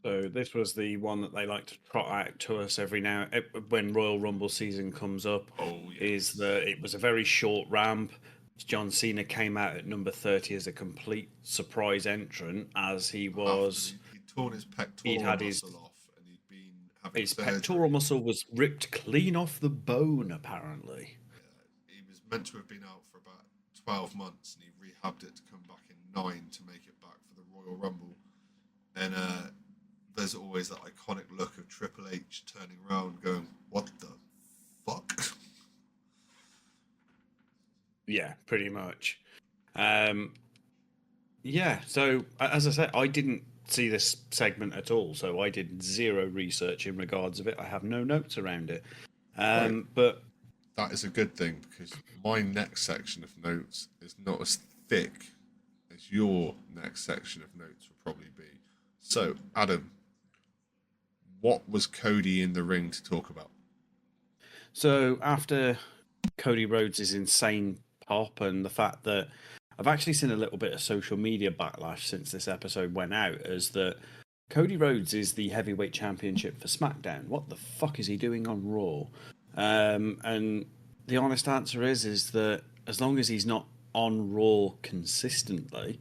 So this was the one that they like to trot out to us every now when Royal Rumble season comes up. Oh, yes. Is that it was a very short ramp. John Cena came out at number 30 as a complete surprise entrant, as he was. He'd torn his pectoral muscle off, and he'd been having his surgery. pectoral muscle was ripped clean off the bone, apparently. Yeah, he was meant to have been out for about 12 months, and he rehabbed it to come back in 9 to make it back for the Royal Rumble. And there's always that iconic look of Triple H turning around going, what the fuck? Yeah, pretty much. Yeah, so as I said, I didn't see this segment at all, so I did zero research in regards of it. I have no notes around it. Right. But that is a good thing, because my next section of notes is not as thick as your next section of notes will probably be. So, Adam, what was Cody in the ring to talk about? So after Cody Rhodes' insane pop and the fact that I've actually seen a little bit of social media backlash since this episode went out, is that Cody Rhodes is the heavyweight championship for SmackDown. What the fuck is he doing on Raw? And the honest answer is that as long as he's not on Raw consistently,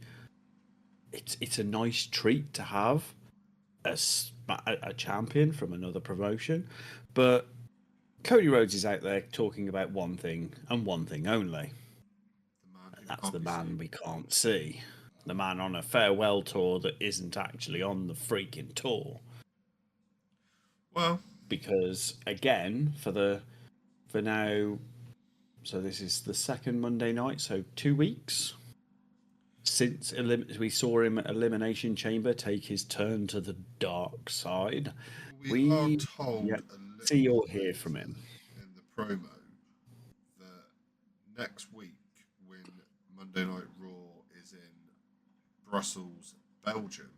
it's a nice treat to have a champion from another promotion. But Cody Rhodes is out there talking about one thing and one thing only. And that's the man we can't see. The man on a farewell tour that isn't actually on the freaking tour. Well, because again, for now, so this is the second Monday night, so 2 weeks since we saw him at Elimination Chamber take his turn to the dark side. we are told a little see or hear from him in the promo that next week, when Monday Night Raw is in Brussels, Belgium,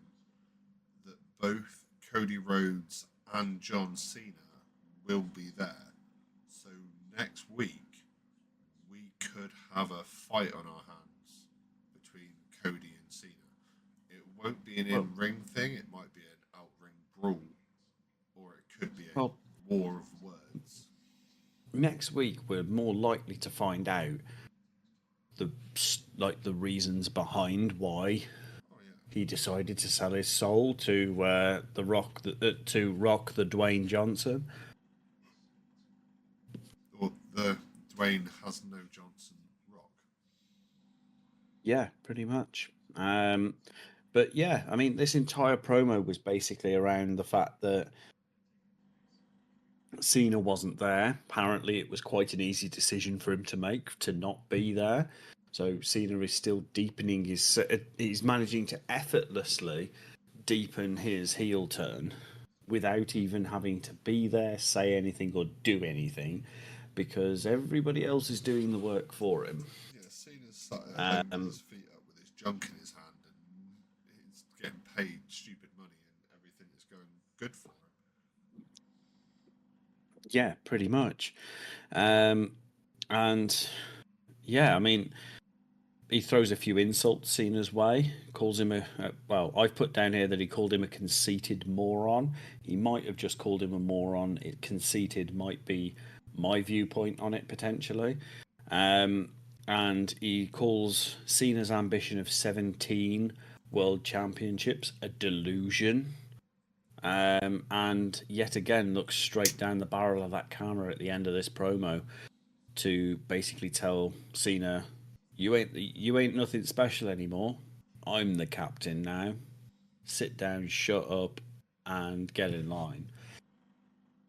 that both Cody Rhodes and John Cena will be there. So next week, we could have a fight on our hands between Cody and Cena. It won't be an in-ring thing. It might be an out-ring brawl, or it could be a war of words. Next week, we're more likely to find out the reasons behind why he decided to sell his soul to Rock the Dwayne Johnson. Or the Dwayne has no Johnson Rock. Yeah, pretty much. But yeah, I mean, this entire promo was basically around the fact that Cena wasn't there. Apparently, it was quite an easy decision for him to make to not be there. So Cena is still deepening he's managing to effortlessly deepen his heel turn without even having to be there, say anything, or do anything, because everybody else is doing the work for him. Yeah, Cena's sat at home with his feet up with his junk in his hand, and he's getting paid stupid money, and everything is going good for him. Yeah, pretty much. And yeah, I mean, he throws a few insults Cena's way, calls him well, I've put down here that he called him a conceited moron. He might have just called him a moron. Conceited might be my viewpoint on it, potentially. And he calls Cena's ambition of 17 world championships a delusion. And yet again looks straight down the barrel of that camera at the end of this promo to basically tell Cena You ain't nothing special anymore. I'm the captain now. Sit down, shut up, and get in line.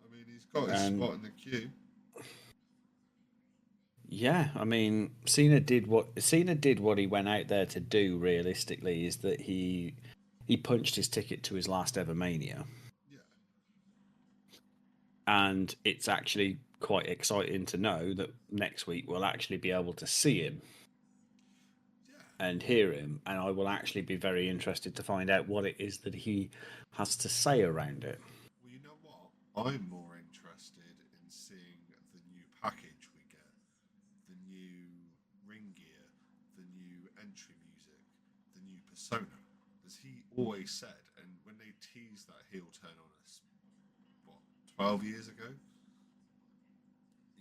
I mean, he's got his And spot in the queue. yeah, I mean, Cena did what he went out there to do. Realistically, is that he punched his ticket to his last ever Mania, Yeah. and it's actually quite exciting to know that next week we'll actually be able to see him Yeah. and hear him, and I will actually be very interested to find out what it is that he has to say around it. Well, you know what? I'm more interested in seeing the new package we get, the new ring gear, the new entry music, the new persona. As he always said, and when they teased that heel turn on us, what, 12 years ago?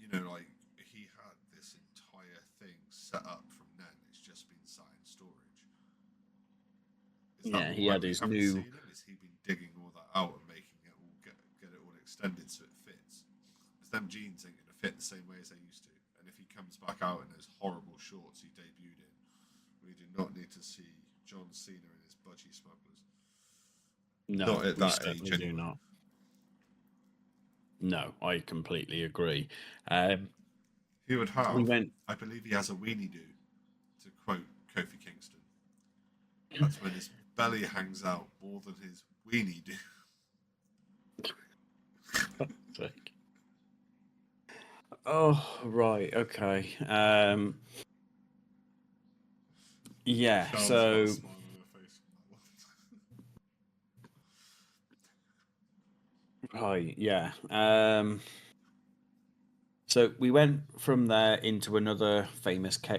You know, like, he had this entire thing set up from then. It's just been sat in storage. Is that Yeah, he why had we his haven't new. seen him? Is he been digging all that out and making it all get it all extended so it fits? Because them jeans ain't gonna fit the same way as they used to. And if he comes back out in those horrible shorts he debuted in, we do not need to see John Cena and his budgie smugglers. No, Not at we that age, certainly do anyway. not. No, I completely agree. He would We have, went. I believe he has a weenie do, to quote Kofi Kingston. That's when his belly hangs out more than his weenie do. Oh, right, okay. Yeah, Michelle's got a so smile on her face from that one. right, yeah. So we went from there into another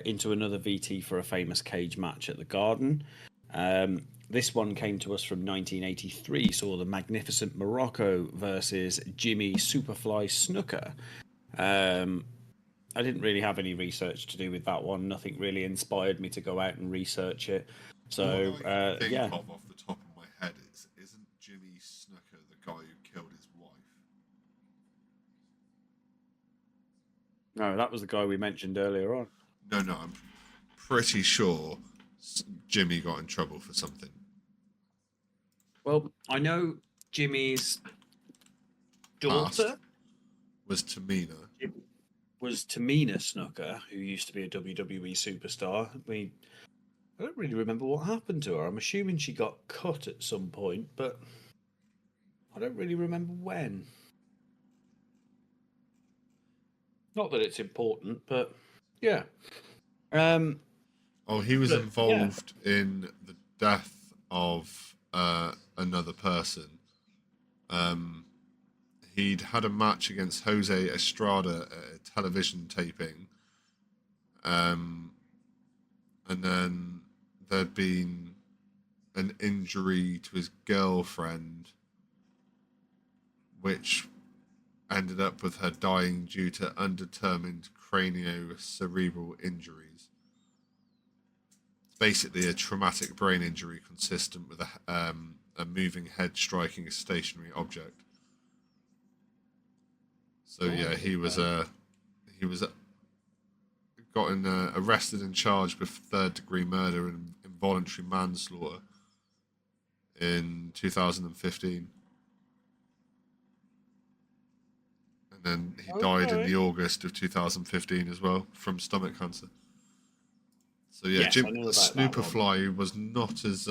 into another VT for a famous cage match at the Garden. This one came to us from 1983. Saw the Magnificent Morocco versus Jimmy Superfly Snooker. Um, I didn't really have any research to do with that one. Nothing really inspired me to go out and research it. All So I can think yeah, of off the top of my head is, isn't Jimmy Snooker the guy who killed his wife? no, that was the guy we mentioned earlier on. No, no, I'm pretty sure Jimmy got in trouble for something. Well, I know Jimmy's Past daughter was Tamina. was Tamina Snooker, who used to be a WWE superstar. I don't really remember what happened to her. I'm assuming she got cut at some point, but I don't really remember when. Not that it's important, but yeah. Um, Oh, he was but yeah, involved in the death of another person. Um, he'd had a match against Jose Estrada at a television taping. And then there'd been an injury to his girlfriend, which ended up with her dying due to undetermined craniocerebral injuries. It's basically a traumatic brain injury consistent with a moving head striking a stationary object. So yeah, he was gotten arrested and charged with third-degree murder and involuntary manslaughter in 2015. And then he died in the August of 2015 as well from stomach cancer. So yeah, yes, I know about that one. Snooperfly was not as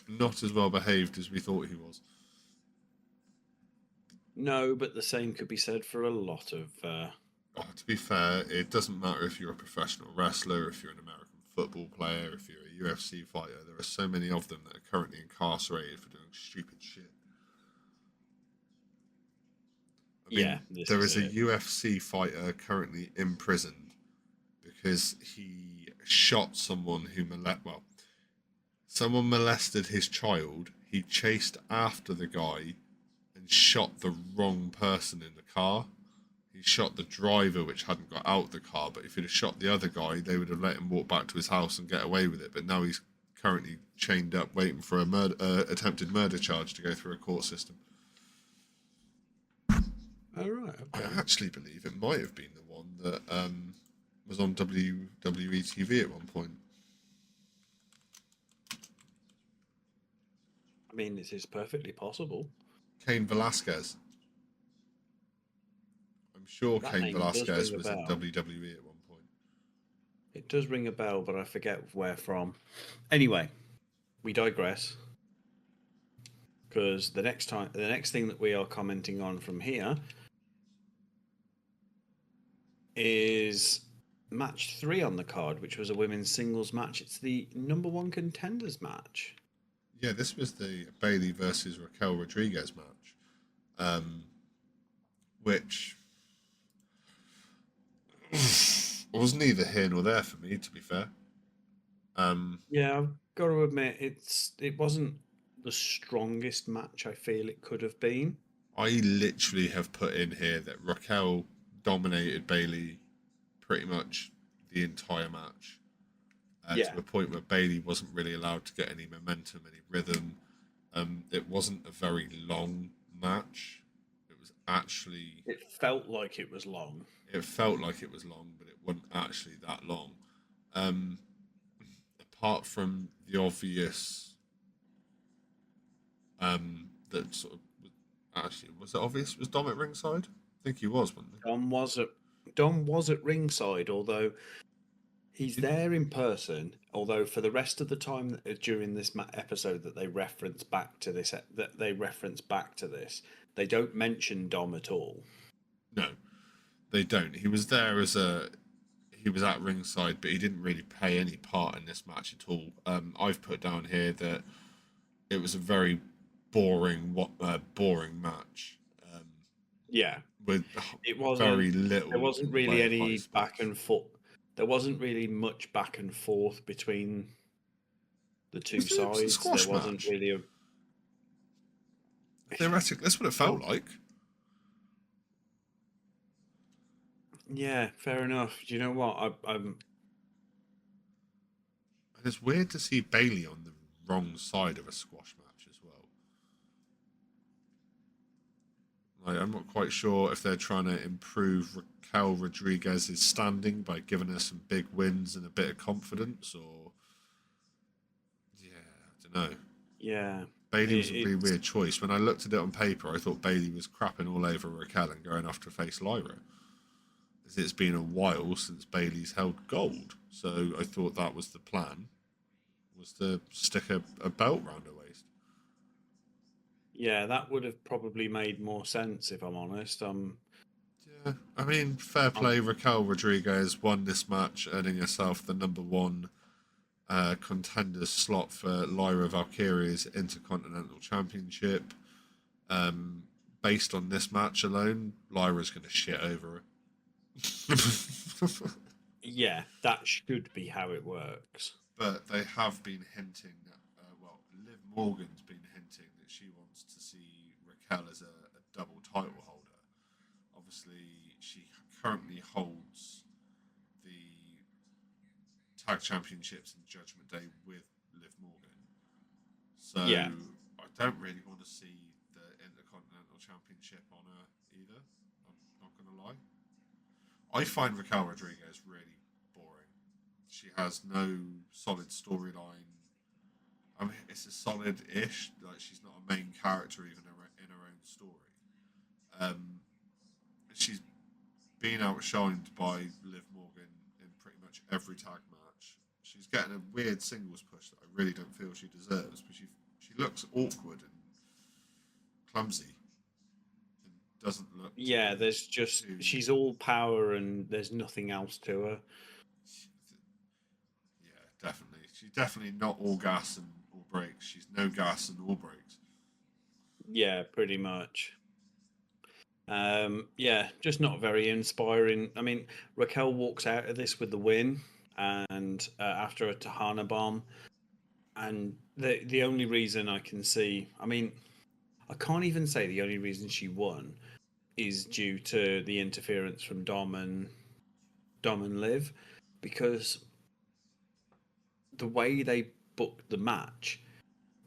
not as well behaved as we thought he was. No, but the same could be said for a lot of. Oh, to be fair, it doesn't matter if you're a professional wrestler, if you're an American football player, if you're a UFC fighter. There are so many of them that are currently incarcerated for doing stupid shit. I mean, Yeah, this there is is a it. UFC fighter currently imprisoned because he shot someone someone molested his child. He chased after the guy and shot the wrong person in the car. He shot the driver, which hadn't got out of the car, but if he'd have shot the other guy, they would have let him walk back to his house and get away with it. But now he's currently chained up, waiting for a attempted murder charge to go through a court system. Oh, right. Okay. I actually believe it might have been the one that was on WWE TV at one point. I mean, this is perfectly possible. Cain Velasquez. I'm sure That Cain name does Velasquez ring a was in bell. WWE at one point. It does ring a bell, but I forget where from. Anyway, we digress. Because the next thing that we are commenting on from here is match 3 on the card, which was a women's singles match. It's the number 1 contenders match. Yeah, this was the Bailey versus Raquel Rodriguez match, which was neither here nor there for me, to be fair. Yeah, I've got to admit it wasn't the strongest match I feel it could have been. I literally have put in here that Raquel dominated Bailey pretty much the entire match, Yeah, to the point where Bailey wasn't really allowed to get any momentum, any rhythm. It wasn't a very long match. It was actually. it felt like it was long. It felt like it was long, but it wasn't actually that long. Um, Apart from the obvious, that sort of actually was it obvious? Was Dom at ringside? I think he was, wasn't he? Dom was at ringside, although he's there in person. Although for the rest of the time during this episode that they reference back to this, they don't mention Dom at all. No, they don't. He was there as a. He was at ringside, but he didn't really play any part in this match at all. I've put down here that it was a very boring match. Yeah, With it wasn't. very little. There wasn't in the really way of any high back spots. and forth. There wasn't really much back and forth between the two It was a sides. squash There wasn't match. really a. Theoretically, that's what it felt like. Yeah, fair enough. Do you know what? I'm. And it's weird to see Bailey on the wrong side of a squash match as well. Like, I'm not quite sure if they're trying to improve Raquel Rodriguez's standing by giving her some big wins and a bit of confidence, or yeah, I don't know. Yeah, Bailey was a really it's weird choice. When I looked at it on paper, I thought Bailey was crapping all over Raquel and going off to face Lyra. As it's been a while since Bailey's held gold, so I thought that was the plan, was to stick a belt round her waist. yeah. That would have probably made more sense if I'm honest. Yeah, I mean, fair Um, play. Raquel Rodriguez won this match, earning herself the number 1 contender slot for Lyra Valkyria's Intercontinental Championship. Based on this match alone, Lyra's going to shit over her. yeah, that should be how it works. But they have been hinting, well, Liv Morgan's been hinting that she wants to see Raquel as a double title holder. Obviously, she currently holds the tag championships in Judgment Day with Liv Morgan. So Yeah, I don't really want to see the Intercontinental Championship on her either. I'm not going to lie. I find Raquel Rodriguez really boring. She has no solid storyline. I mean, it's a solid-ish. Like, she's not a main character even in her own story. She's been outshined by Liv Morgan in pretty much every tag match. She's getting a weird singles push that I really don't feel she deserves. But she looks awkward and clumsy and doesn't look yeah. There's just too. she's all power and there's nothing else to her. Yeah, definitely. She's definitely not all gas and all brakes. She's no gas and all brakes. Yeah, pretty much. Yeah, just not very inspiring. I mean, Raquel walks out of this with the win, and after a Tahana bomb, and the only reason I can see, I mean, I can't even say the only reason she won is due to the interference from Dom and Liv, because the way they booked the match,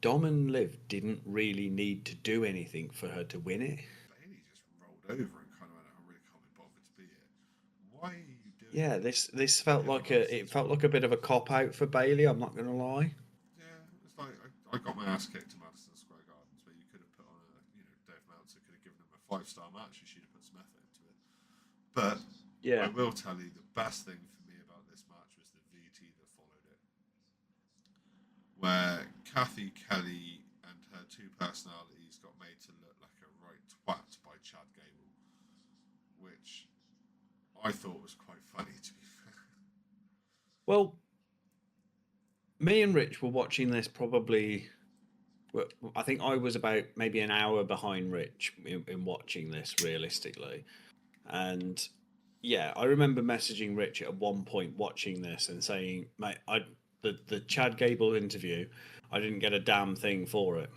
Dom and Liv didn't really need to do anything for her to win it. Bailey just rolled over and kind of went, I really can't be bothered to be here. Why are you doing Yeah, this felt like a bit of a cop out for Bailey. I'm not gonna lie. Yeah, it's like I got my ass kicked to Madison Square Gardens, where you could have put on a, Dave Meltzer could have given him a 5-star match if she'd have put some effort into it. But I Yeah. will tell you, the best thing for me about this match was the VT that followed it, where Kathy Kelly and her two personalities got made to look like a right twat by Chad Gable, which I thought was quite funny, to be fair. Well, me and Rich were watching this probably. Well, I think I was about maybe an hour behind Rich in watching this realistically, and yeah, I remember messaging Rich at one point watching this and saying, "Mate, the Chad Gable interview, I didn't get a damn thing for it.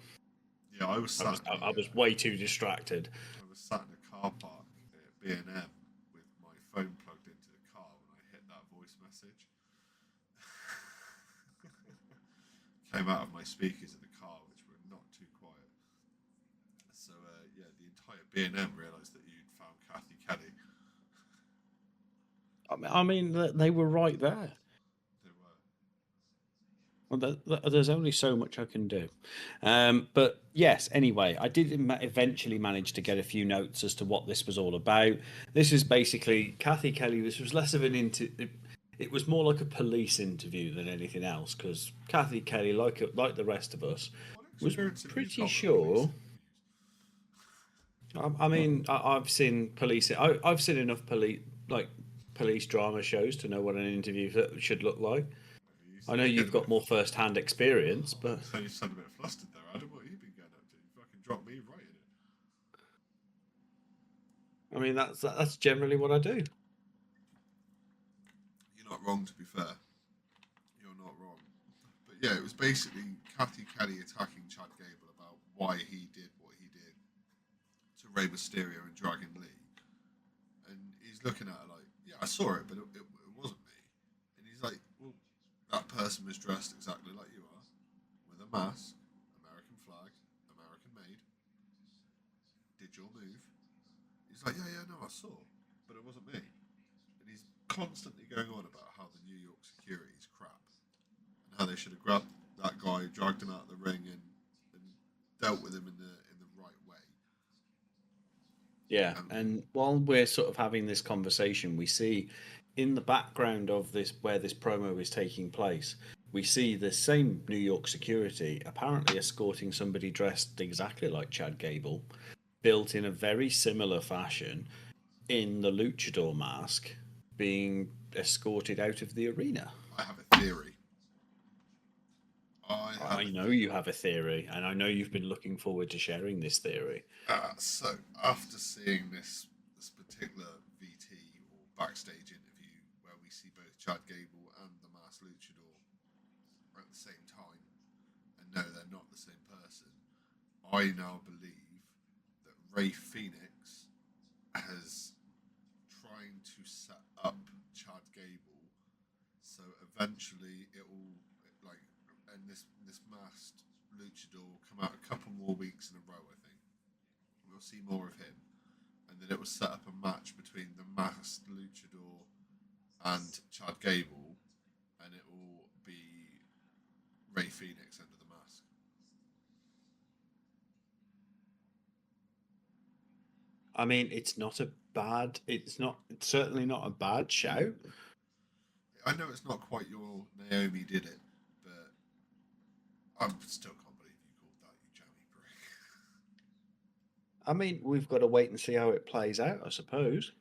Yeah, I was I sat was in I was way too distracted." I was sat in a car park at B&M with my phone plugged into the car when I hit that voice message. Came out of my speakers in the car, which were not too quiet. So yeah, the entire B&M realised that you'd found Kathy Kelly. I mean, they were right there. They were. Well, there's only so much I can do. But yes, anyway, I did eventually manage to get a few notes as to what this was all about. This is basically Kathy Kelly. This was less of an it was more like a police interview than anything else because Kathy Kelly, like the rest of us, What was experience have you pretty got with police sure. interviews? I mean, I've seen police. I've seen enough police drama shows to know what an interview should look like. I know You get you've a got bit. more first-hand experience, but So you sound a bit flustered there, Adam. What have you been getting up to? You fucking dropped me right in it. I mean that's generally what I do. You're not wrong, to be fair. You're not wrong. But yeah, it was basically Kathy Kelly attacking Chad Gable about why he did what he did to Rey Mysterio and Dragon Lee. And he's looking at her like, yeah, I saw it, but it wasn't me. And he's like, well, that person was dressed exactly like you are, with a mask, American flag, American made, did your move. He's like, yeah, no, I saw, but it wasn't me. And he's constantly going on about how the New York security is crap and how they should have grabbed that guy, dragged him out of the ring, and dealt with him in the right way. Yeah, Um, and while we're sort of having this conversation, we see in the background of this where this promo is taking place, we see the same New York security apparently escorting somebody dressed exactly like Chad Gable, built in a very similar fashion in the luchador mask, being escorted out of the arena. I have a theory. I have I a know theory. you have a theory, and I know you've been looking forward to sharing this theory. So after seeing this particular VT or backstage interview where we see both Chad Gable and the Masked Luchador at the same time, and no, they're not the same person, I now believe that Ray Phoenix has trying to set up Chad Gable, so eventually it will like, and this masked luchador will come out a couple more weeks in a row. I think we'll see more of him, and then it will set up a match between the masked luchador and Chad Gable, and it will be Ray Phoenix under the mask. I mean, it's certainly not a bad shout. I know it's not quite your Naomi did it, but I still can't believe you called that, you jammy prick. I mean, we've got to wait and see how it plays out, I suppose.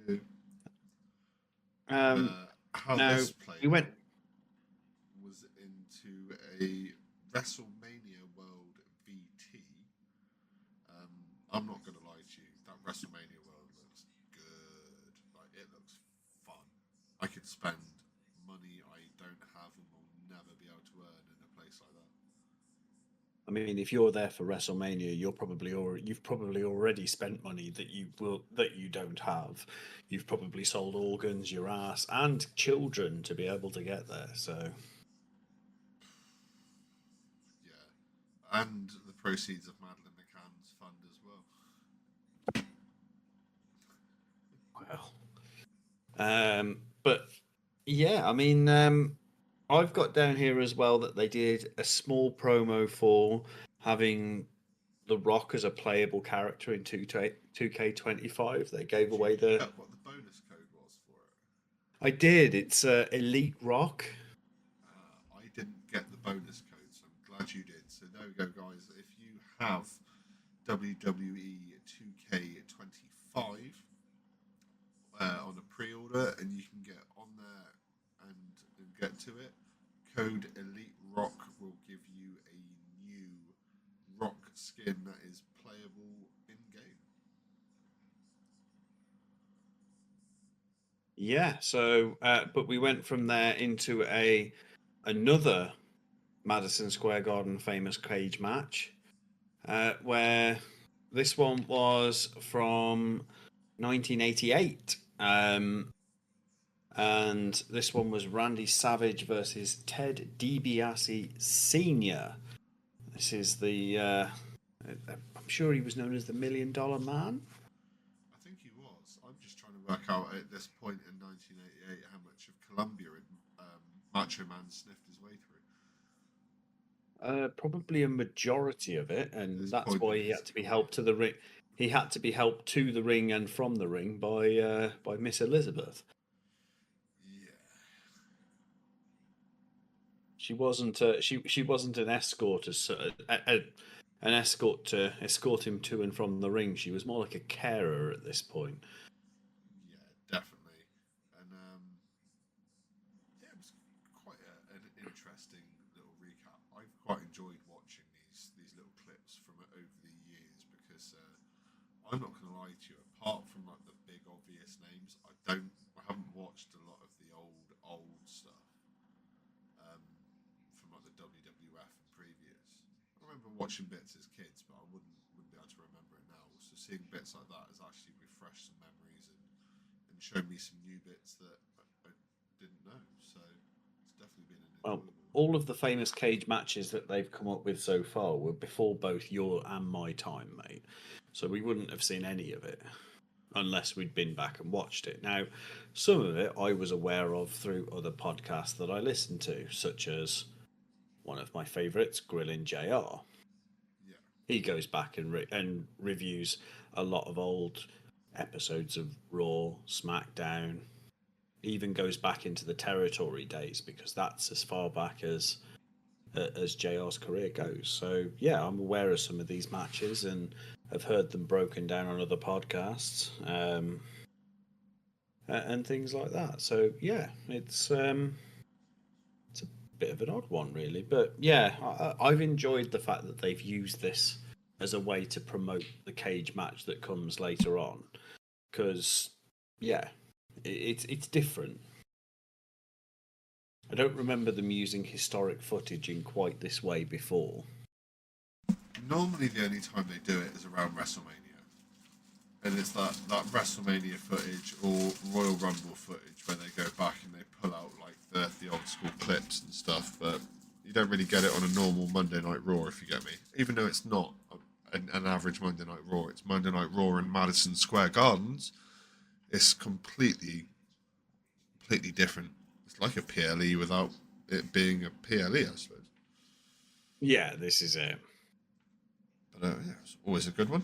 We do. Um, How Now this played we went. out was into a WrestleMania World VT. I'm not going to lie to you, that WrestleMania World looks good. Like, it looks fun. I could spend money I don't have and will never be able to earn in a place like that. I mean, if you're there for WrestleMania, you've probably already spent money that you don't have. You've probably sold organs, your ass, and children to be able to get there. So, Yeah. And the proceeds of Madeline McCann's fund as well. well, But yeah, I mean, I've got down here as well that they did a small promo for having The Rock as a playable character in 2K25. They gave away the. What the bonus code was for it? I did. It's Elite Rock. I didn't get the bonus code, so I'm glad you did. So there we go, guys. If you have WWE 2K25 on a pre-order and you can get on there and get to it, code Elite Rock will give you a new Rock skin that is playable in game. Yeah. So, but we went from there into another Madison Square Garden famous cage match, where this one was from 1988. And this one was Randy Savage versus Ted DiBiase Sr. This is I'm sure he was known as the $1 Million Man. I think he was. I'm just trying to work out at this point in 1988 how much of Columbia Macho Man sniffed his way through. Probably a majority of it, and that's point why in he his had to be career. helped to the ring. He had to be helped to the ring and from the ring by Miss Elizabeth. Yeah. She wasn't she wasn't an escort an escort to escort him to and from the ring. She was more like a carer at this point. Yeah, definitely. And yeah, it was quite an interesting little recap. I've quite enjoyed watching these little clips from it over the years because I'm not going to lie to you. Apart from like the big obvious names, I haven't watched a lot of the old stuff from like the WWF and previous. I remember watching bits as kids, but I wouldn't be able to remember it now. So seeing bits like that has actually refreshed some memories and shown me some new bits that I didn't know. So it's definitely been an Well, enjoyable one. all of the famous cage matches that they've come up with so far were before both your and my time, mate. So we wouldn't have seen any of it unless we'd been back and watched it. Now, some of it I was aware of through other podcasts that I listened to, such as one of my favourites, Grillin' JR. Yeah, He goes back and reviews a lot of old episodes of Raw, SmackDown, even goes back into the territory days because that's as far back as JR's career goes. So yeah, I'm aware of some of these matches and have heard them broken down on other podcasts and things like that. So yeah, it's a bit of an odd one really, but yeah, I've enjoyed the fact that they've used this as a way to promote the cage match that comes later on because yeah, it's different. I don't remember them using historic footage in quite this way before. normally the only time they do it is around WrestleMania, and it's that WrestleMania footage or Royal Rumble footage where they go back and they pull out like the old school clips and stuff, but you don't really get it on a normal Monday Night Raw, if you get me. Even though it's not an average Monday Night Raw, it's Monday Night Raw in Madison Square Gardens. It's completely different. It's like a PLE without it being a PLE, I suppose. Yeah, this is it. But yeah, it's always a good one.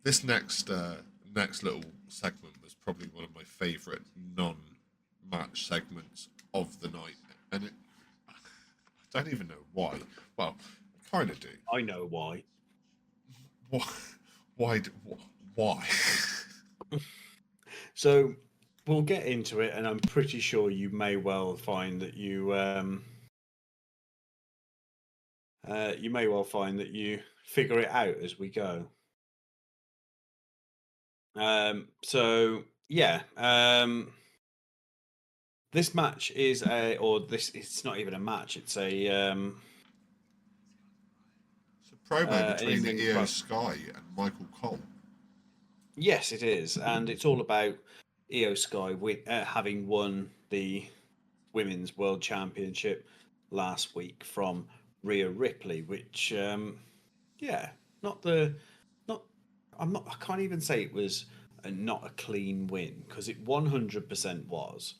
This next little segment was probably one of my favourite non-match segments of the night, and I don't even know why. Well, I kind of do. I know why. Why? Why? Why? So we'll get into it, and I'm pretty sure you may well find that you may well find that you figure it out as we go. So yeah, this match is it's not even a match. It's It's a promo an between in-ring Io Sky and Michael Cole. Yes, it is, and it's all about Io Sky having won the Women's World Championship last week from Rhea Ripley, which yeah, not the not I can't even say it was and not a clean win, because it 100% was.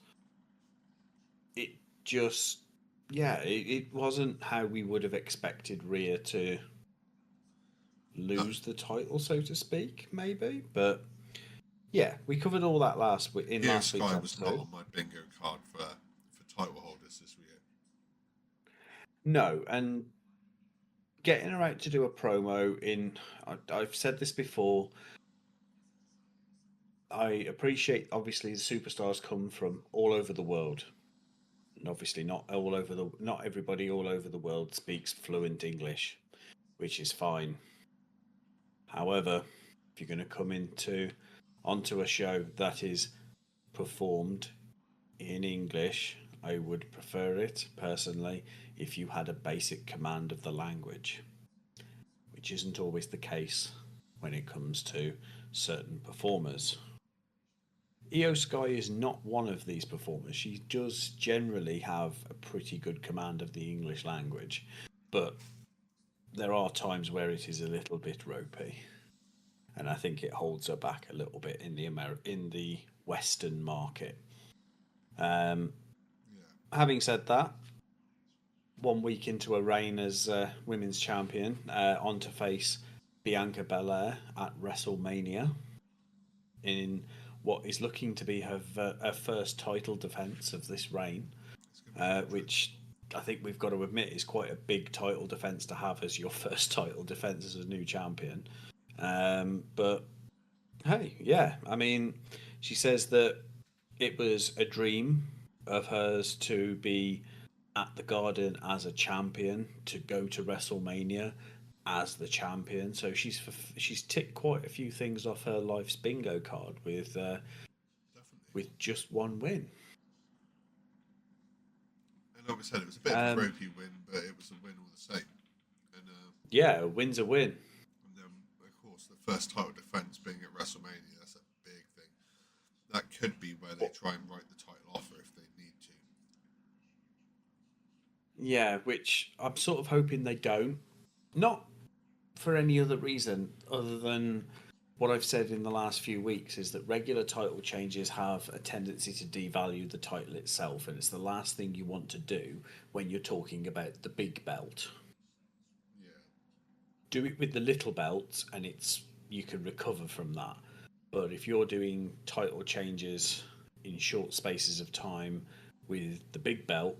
It just, yeah, it wasn't how we would have expected Rhea to No, lose the title, so to speak, maybe. But yeah, we covered all that last week in Io last week's Sky was not episode. on my bingo card for title holders this week. No, and getting her out to do a promo in, I've said this before. I appreciate obviously the superstars come from all over the world, and obviously not everybody all over the world speaks fluent English, which is fine. However, if you're going to come onto a show that is performed in English, I would prefer it personally if you had a basic command of the language, which isn't always the case when it comes to certain performers. Io Sky is not one of these performers. She does generally have a pretty good command of the English language, but there are times where it is a little bit ropey, and I think it holds her back a little bit in the Western market. Um, Yeah. Having said that, 1 week into a reign as women's champion, on to face Bianca Belair at WrestleMania in what is looking to be her first title defense of this reign, It's going to be electric. which I think we've got to admit is quite a big title defense to have as your first title defense as a new champion. But hey, yeah, I mean, she says that it was a dream of hers to be at the Garden as a champion, to go to WrestleMania as the champion. So she's ticked quite a few things off her life's bingo card Definitely. with just one win. And like I said, it was a bit of a Um, ropey win, but it was a win all the same. And yeah, a win's a win. of course, the first title defense being at WrestleMania, that's a big thing. That could be where they try and write the title offer if they need to. Yeah, which I'm sort of hoping they don't. Not for any other reason other than what I've said in the last few weeks is that regular title changes have a tendency to devalue the title itself, and it's the last thing you want to do when you're talking about the big belt. Yeah. Do it with the little belt, and you can recover from that. But if you're doing title changes in short spaces of time with the big belt,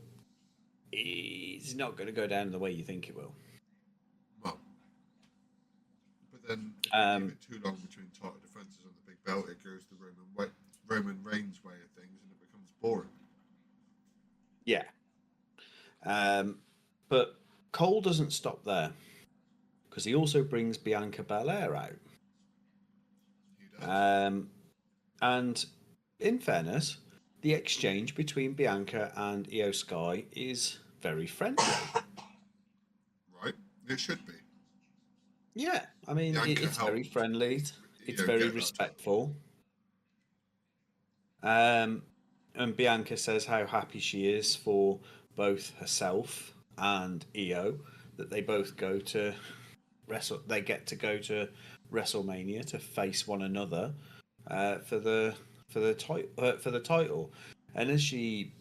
it's not going to go down the way you think it will. Well, but then if you keep Um, it too long between title defenses on the big belt, it goes the Roman Reigns way of things, and it becomes boring. yeah. But Cole doesn't stop there because he also brings Bianca Belair out. He does, Um, and in fairness, the exchange between Bianca and Io Sky is very friendly. right? It should be. Yeah, I mean, Bianca it's very helped friendly. It's Io very get that title. respectful. Um, and Bianca says how happy she is for both herself and Io that they both go to They get to go to WrestleMania to face one another for the title. And as she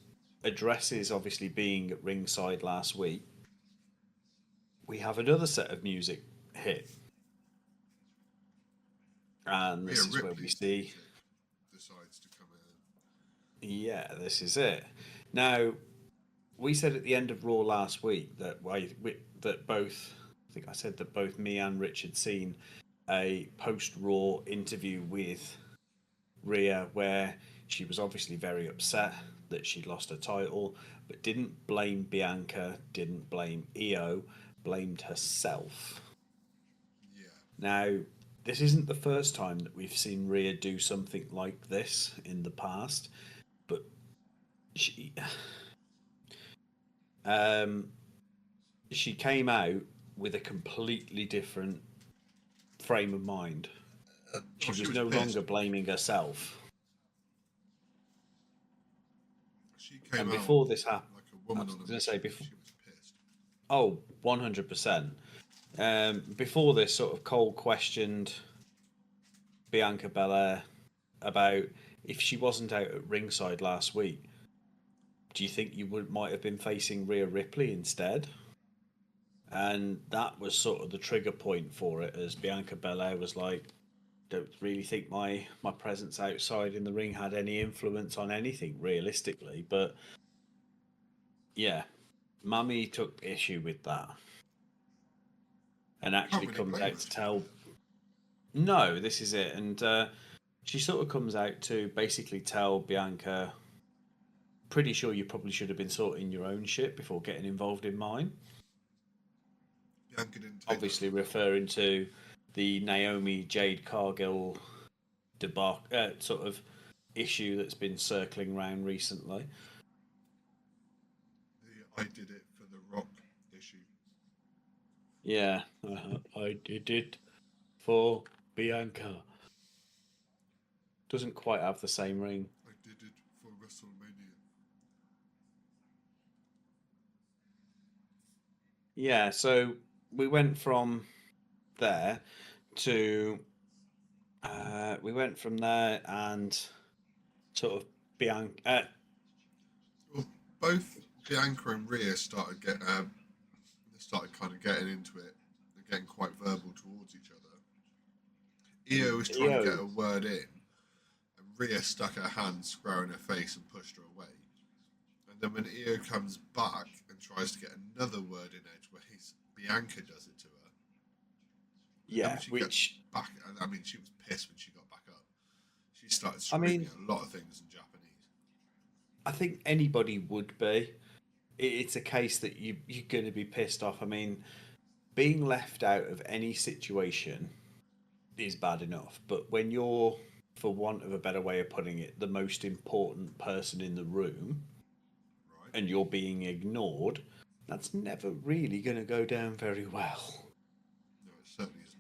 addresses obviously being at ringside last week, we have another set of music hit, and Rhea this is where we Ripley's see. music decides to come in. Yeah, this is it. Now, we said at the end of Raw last week that that both, I think I said that both me and Rich had seen a post Raw interview with Rhea where she was obviously very upset that she'd lost her title, but didn't blame Bianca, didn't blame Io, blamed herself. Yeah. Now, this isn't the first time that we've seen Rhea do something like this in the past, but she um, she came out with a completely different frame of mind. She She was was no pissed. longer blaming herself. She came And out before this happened, like a I woman was on a going to say mission. before. She was pissed. Oh, 100%. Before this, sort of Cole questioned Bianca Belair about if she wasn't out at ringside last week, do you think you might have been facing Rhea Ripley instead? And that was sort of the trigger point for it, as Bianca Belair was like, don't really think my presence outside in the ring had any influence on anything realistically. But yeah, Mummy took issue with that and actually Can't really comes blame out her, to to be tell. No, this is it. And she sort of comes out to basically tell Bianca, pretty sure you probably should have been sorting your own shit before getting involved in mine. fair. Bianca didn't take Obviously, that. referring to the Naomi Jade Cargill debacle, sort of issue that's been circling around recently. The I did it for the Rock issue. Yeah, I did it for Bianca. Doesn't quite have the same ring. I did it for WrestleMania. Yeah, so we went from there to we went from there and sort of Bianca. Well, both Bianca and Rhea they started kind of getting into it. They're getting quite verbal towards each other. Io was trying to get Io. a word in, and Rhea stuck her hand square in her face and pushed her away. And then when Io comes back and tries to get another word in edgeways, Bianca does it to her. And then Yeah, when she gets which back, I mean, she was pissed when she got back up. She started I screaming mean, at a lot of things in Japanese. I think anybody would be. It's a case that you're going to be pissed off. I mean, being left out of any situation is bad enough, but when you're, for want of a better way of putting it, the most important person in the room Right? and you're being ignored, that's never really going to go down very well. No, it certainly is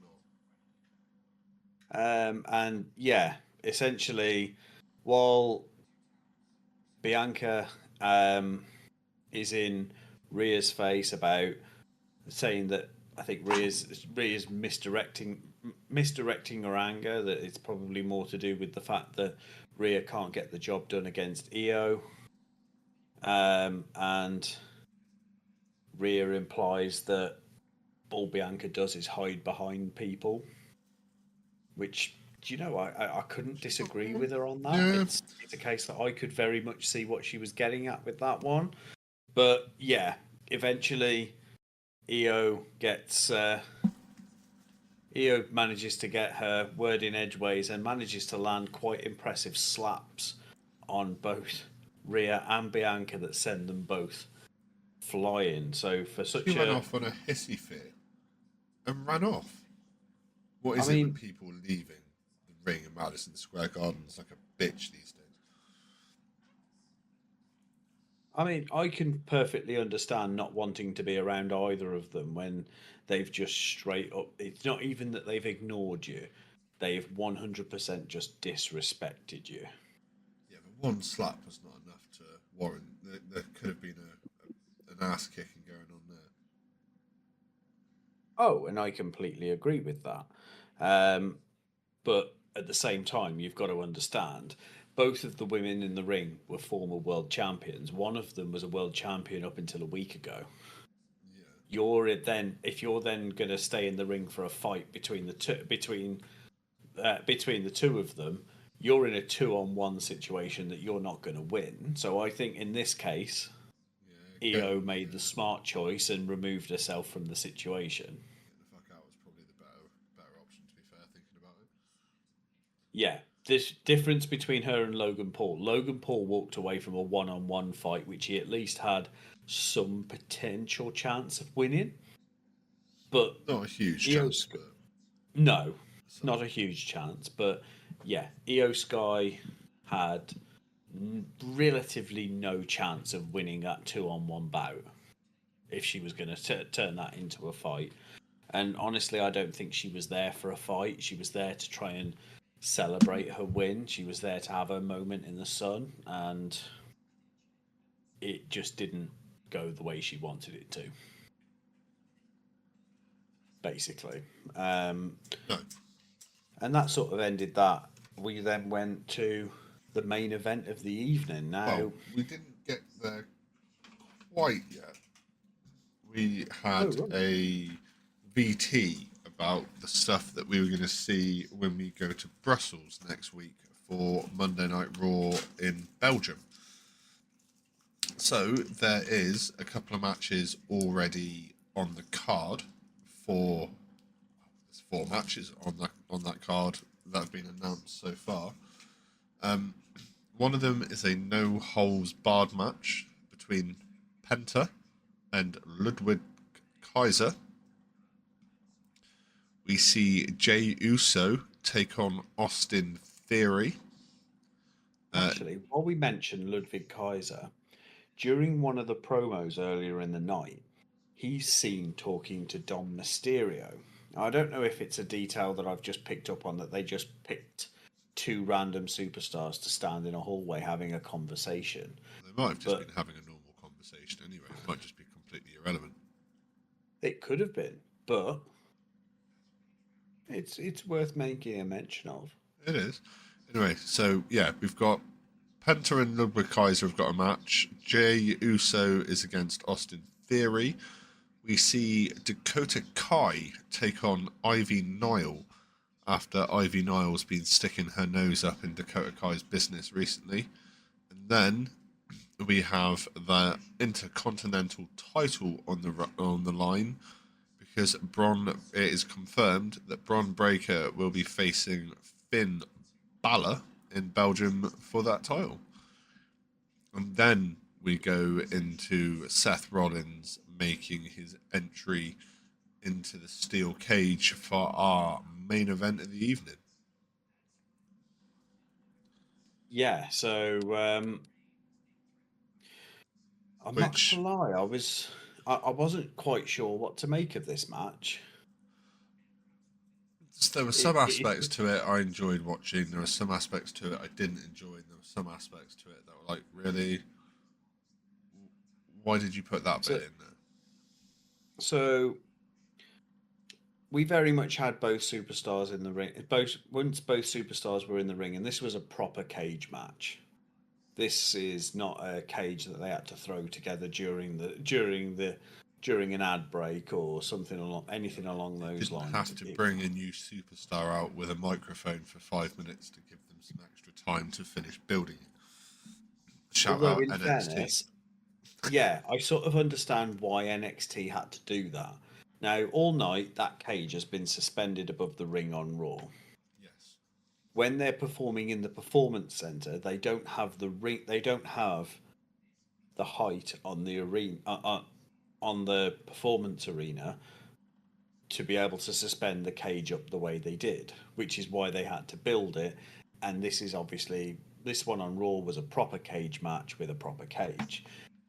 not. And yeah, essentially, while Bianca is in Rhea's face about saying that I think Rhea's misdirecting her anger, that it's probably more to do with the fact that Rhea can't get the job done against Io, and Rhea implies that all Bianca does is hide behind people, which, do you know, I couldn't She's not disagree wrong. with her on that. Yeah, It's a case that I could very much see what she was getting at with that one. But yeah, eventually Io gets Io manages to get her word in edgeways and manages to land quite impressive slaps on both Rhea and Bianca that send them both flying. So for she such went a, off on a hissy fit and ran off. What I is it with mean, people leaving the ring in Madison Square Gardens like a bitch these days? I can perfectly understand not wanting to be around either of them when they've just straight up. It's not even that they've ignored you; they've 100% just disrespected you. Yeah, but one slap was not enough to warrant. There could have been an ass kicking going on there. Oh, and I completely agree with that. Um, but at the same time, you've got to understand both of the women in the ring were former world champions. One of them was a world champion up until a week ago. Yeah, If you're then going to stay in the ring for a fight between the two between the two of them, you're in a 2-on-1 situation that you're not going to win. So I think in this case, yeah. Io made the smart choice and removed herself from the situation. Get the fuck out was probably the better option. To be fair, thinking about it. Yeah, this difference between her and Logan Paul. Logan Paul walked away from a one-on-one fight, which he at least had some potential chance of winning. But Not a huge Io, chance, but no, some. not a huge chance. But yeah, Io Sky had relatively no chance of winning that 2-on-1 bout if she was going to turn that into a fight. And honestly, I don't think she was there for a fight. She was there to try and celebrate her win. She was there to have her moment in the sun, and it just didn't go the way she wanted it to, basically. No, And that sort of ended that we then went to the main event of the evening. Well, Now, we didn't get there quite yet. We oh had right, a VT about the stuff that we were going to see when we go to Brussels next week for Monday Night Raw in Belgium. So there is a couple of matches already on the card for there's four matches on that card that have been announced so far. One of them is a no holds barred match between Penta and Ludwig Kaiser. We see Jey Uso take on Austin Theory. actually, while we mentioned Ludwig Kaiser, during one of the promos earlier in the night, he's seen talking to Dom Mysterio. Now, I don't know if it's a detail that I've just picked up on that they just picked two random superstars to stand in a hallway having a conversation. They might have just But been having a normal conversation anyway. It might just be completely irrelevant. it could have been, but it's worth making a mention of. It is. Anyway, so yeah, we've got Penta and Ludwig Kaiser have got a match. Jey Uso is against Austin Theory. We see Dakota Kai take on Ivy Nile after Ivy Nile's been sticking her nose up in Dakota Kai's business recently. And then we have the Intercontinental title on the line because it is confirmed that Bron Breakker will be facing Finn Balor in Belgium for that title. And then we go into Seth Rollins making his entry into the steel cage for our main event of the evening. Yeah, so I'm not Which gonna lie, I wasn't quite sure what to make of this match. there were some aspects to it I enjoyed watching. There were some aspects to it I didn't enjoy. And there were some aspects to it that were like, really? Why did you put that bit So, in there? so we very much had both superstars in the ring. Both superstars were in the ring, and this was a proper cage match. This is not a cage that they had to throw together during an ad break or something along anything along those Didn't lines. have to bring a new superstar out with a microphone for 5 minutes to give them some extra time to finish building it. Shout Although, out in NXT. fairness, yeah, I sort of understand why NXT had to do that. Now, all night that cage has been suspended above the ring on Raw. Yes. When they're performing in the performance center, they don't have the ring. They don't have the height on the arena on the performance arena to be able to suspend the cage up the way they did, which is why they had to build it. And this is obviously this one on Raw was a proper cage match with a proper cage.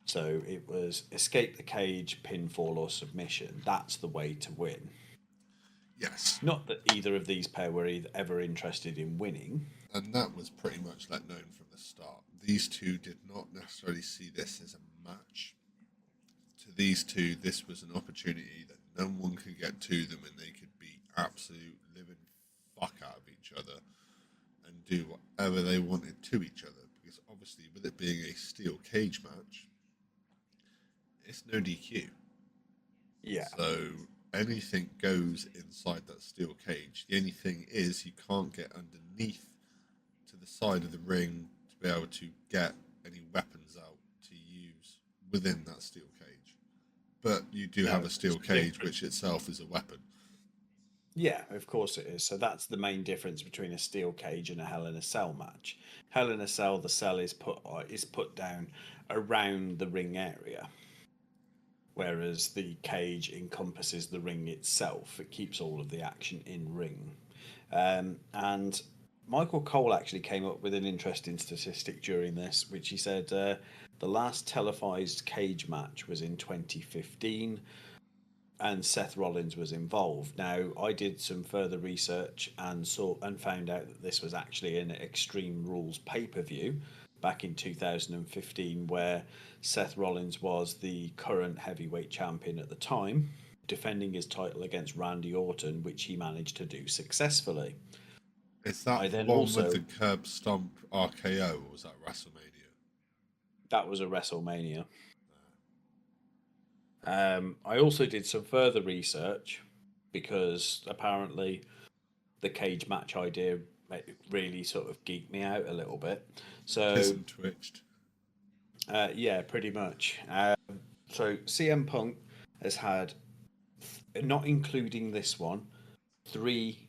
So it was escape the cage, pinfall, or submission. That's the way to win. Yes. Not that either of these pair were ever interested in winning. And that was pretty much let known from the start. These two did not necessarily see this as a match. To these two, this was an opportunity that no one could get to them and they could be absolute living fuck out of each other and do whatever they wanted to each other. Because obviously, with it being a steel cage match, it's no DQ. Yeah. So anything goes inside that steel cage. The only thing is you can't get underneath to the side of the ring to be able to get any weapons out to use within that steel cage. But you do have a steel cage, which itself is a weapon. Yeah, of course it is. So that's the main difference between a steel cage and a Hell in a Cell match. Hell in a Cell, the cell is put down around the ring area, whereas the cage encompasses the ring itself. It keeps all of the action in ring. And Michael Cole actually came up with an interesting statistic during this, which he said the last televised cage match was in 2015 and Seth Rollins was involved. Now, I did some further research and found out that this was actually an Extreme Rules pay-per-view back in 2015, where Seth Rollins was the current heavyweight champion at the time, defending his title against Randy Orton, which he managed to do successfully. Is that I the then one with also the curb stomp RKO, or was that WrestleMania? that was a WrestleMania. I also did some further research because apparently the cage match idea really sort of geeked me out a little bit. Kiss So and twitched. yeah, pretty much. So CM Punk has had, not including this one, three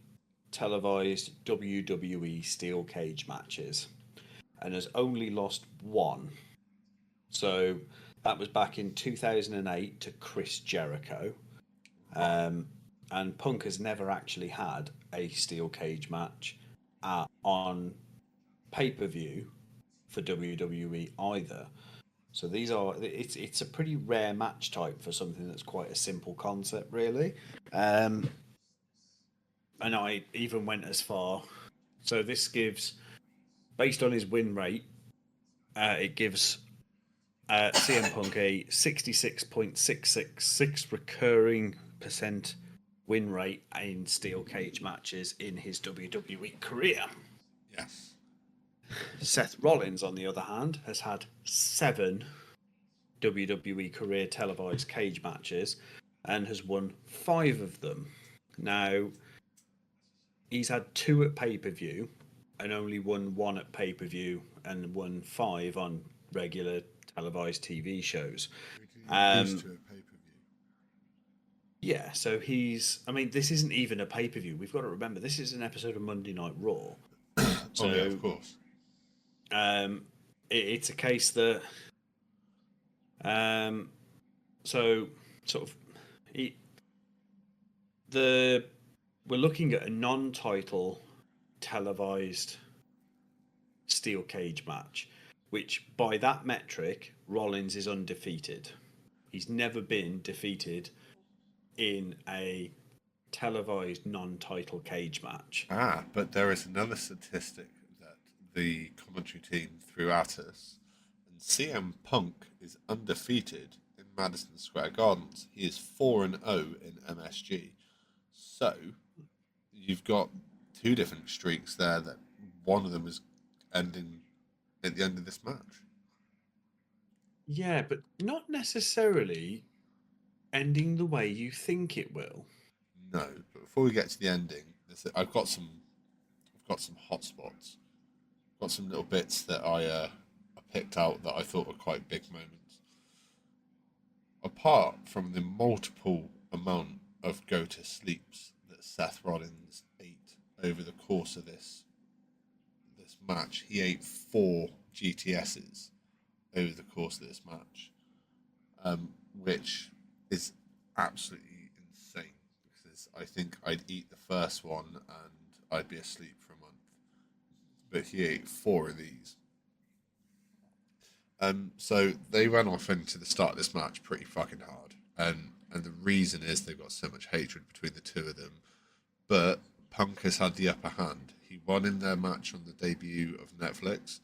televised WWE steel cage matches, and has only lost one. So that was back in 2008 to Chris Jericho. Right. And Punk has never actually had a steel cage match on pay per view for WWE either. So it's a pretty rare match type for something that's quite a simple concept, really. Um, and I even went as far. So this gives, based on his win rate, it gives CM Punk a 66.666 recurring percent win rate in steel cage matches in his WWE career. Yes. Seth Rollins, on the other hand, has had 7 WWE career televised cage matches and has won 5 of them. Now, he's had 2 at pay per view and only won 1 at pay per view and won 5 on regular televised TV shows. We can lose Um, to a pay per view. yeah, so he's. I mean, this isn't even a pay per view. We've got to remember this is an episode of Monday Night Raw. Oh yeah, So of course. it's a case that. Um, so sort of. He, the we're looking at a non-title televised steel cage match, which by that metric, Rollins is undefeated. He's never been defeated in a televised non-title cage match. Ah, but there is another statistic that the commentary team threw at us, and CM Punk is undefeated in Madison Square Gardens. He is 4-0 in MSG. So you've got two different streaks there. That one of them is ending at the end of this match. Yeah, but not necessarily ending the way you think it will. No, but before we get to the ending, I've got some hot spots. Got some little bits that I picked out that I thought were quite big moments. Apart from the multiple amount of go to sleeps that Seth Rollins ate over the course of this match, he ate 4 GTSs over the course of this match, which is absolutely insane because I think I'd eat the first one and I'd be asleep for a month. But he ate 4 of these. So they went off into the start of this match pretty fucking hard, and the reason is they've got so much hatred between the two of them. But Punk has had the upper hand. He won in their match on the debut of Netflix.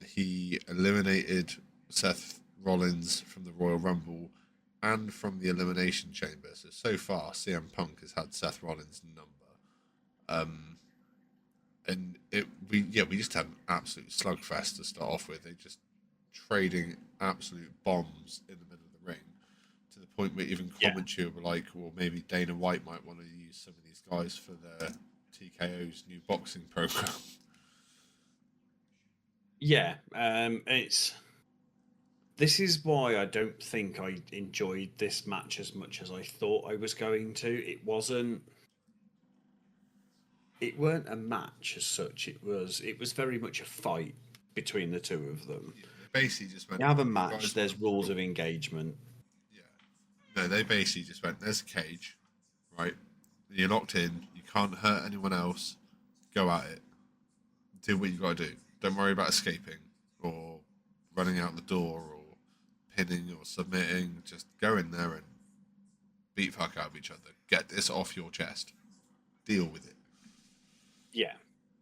He eliminated Seth Rollins from the Royal Rumble and from the Elimination Chamber. So far, CM Punk has had Seth Rollins' number. And we just had an absolute slugfest to start off with. They just trading absolute bombs in the middle of the ring to the point where even Yeah. commentary were like, well, maybe Dana White might want to use some of these guys for their TKO's new boxing program. Yeah, this is why I don't think I enjoyed this match as much as I thought I was going to. It weren't a match as such. It was very much a fight between the two of them. They basically just went, You have a "You match, guys there's wanna rules brawl?" of engagement. Yeah. No, they basically just went, there's a cage, right? You're locked in. You can't hurt anyone else. Go at it. Do what you got to do. Don't worry about escaping or running out the door or pinning or submitting. Just go in there and beat fuck out of each other. Get this off your chest. Deal with it. Yeah,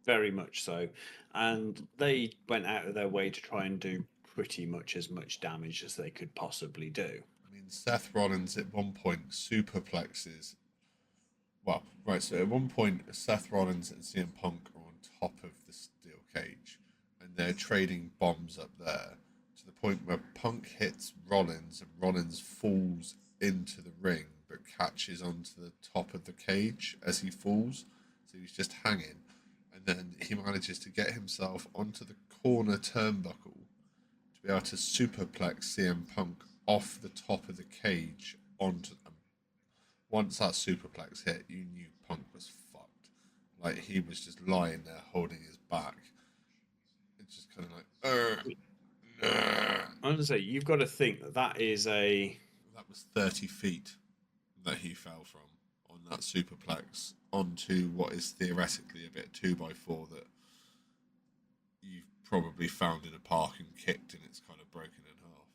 very much so. And they went out of their way to try and do pretty much as much damage as they could possibly do. I mean, Seth Rollins at one point superplexes Well, right. So at one point, Seth Rollins and CM Punk are on top of the steel cage, and they're trading bombs up there to the point where Punk hits Rollins, and Rollins falls into the ring, but catches onto the top of the cage as he falls. So he's just hanging, and then he manages to get himself onto the corner turnbuckle to be able to superplex CM Punk off the top of the cage onto them. Once that superplex hit, you knew Punk was fucked. Like he was just lying there holding his back. It's just kind of like, I'm gonna say you've got to think that that is a that was 30 feet that he fell from on that superplex onto what is theoretically a bit 2x4 that you've probably found in a park and kicked and it's kind of broken in half.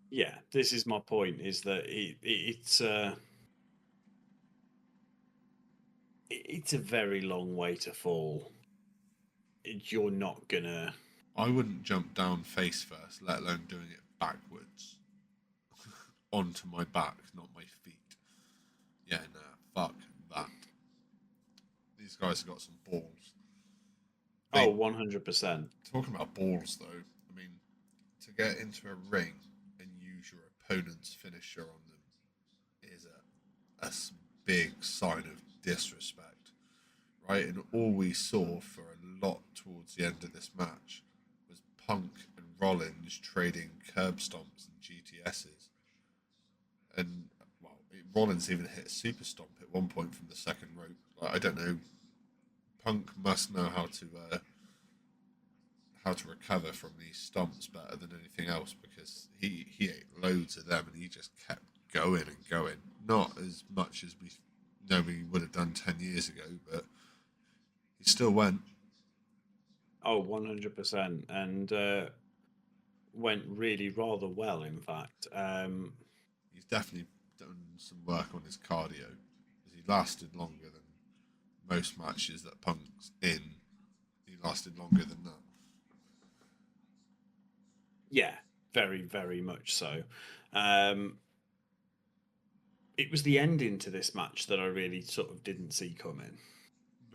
yeah. This is my point: is that it's a very long way to fall. You're not gonna. I wouldn't jump down face first, let alone doing it backwards onto my back, not my feet. Yeah, nah, fuck that. These guys have got some balls. Oh, They 100%. talking about balls though. I mean, to get into a ring and use your opponent's finisher on them is a big sign of disrespect, right? And all we saw for a lot towards the end of this match was Punk and Rollins trading curb stomps and GTSs, and well, Rollins even hit a super stomp at one point from the second rope. Like, I don't know. Punk must know how to recover from these stomps better than anything else because he ate loads of them and he just kept going and going. Not as much as we know we would have done 10 years ago, but he still went. Oh, 100%. And went really rather well, in fact. He's definitely done some work on his cardio because he lasted longer than most matches that Punk's in. He lasted longer than that. Yeah, very, very much so. Um, it was the ending to this match that I really sort of didn't see coming.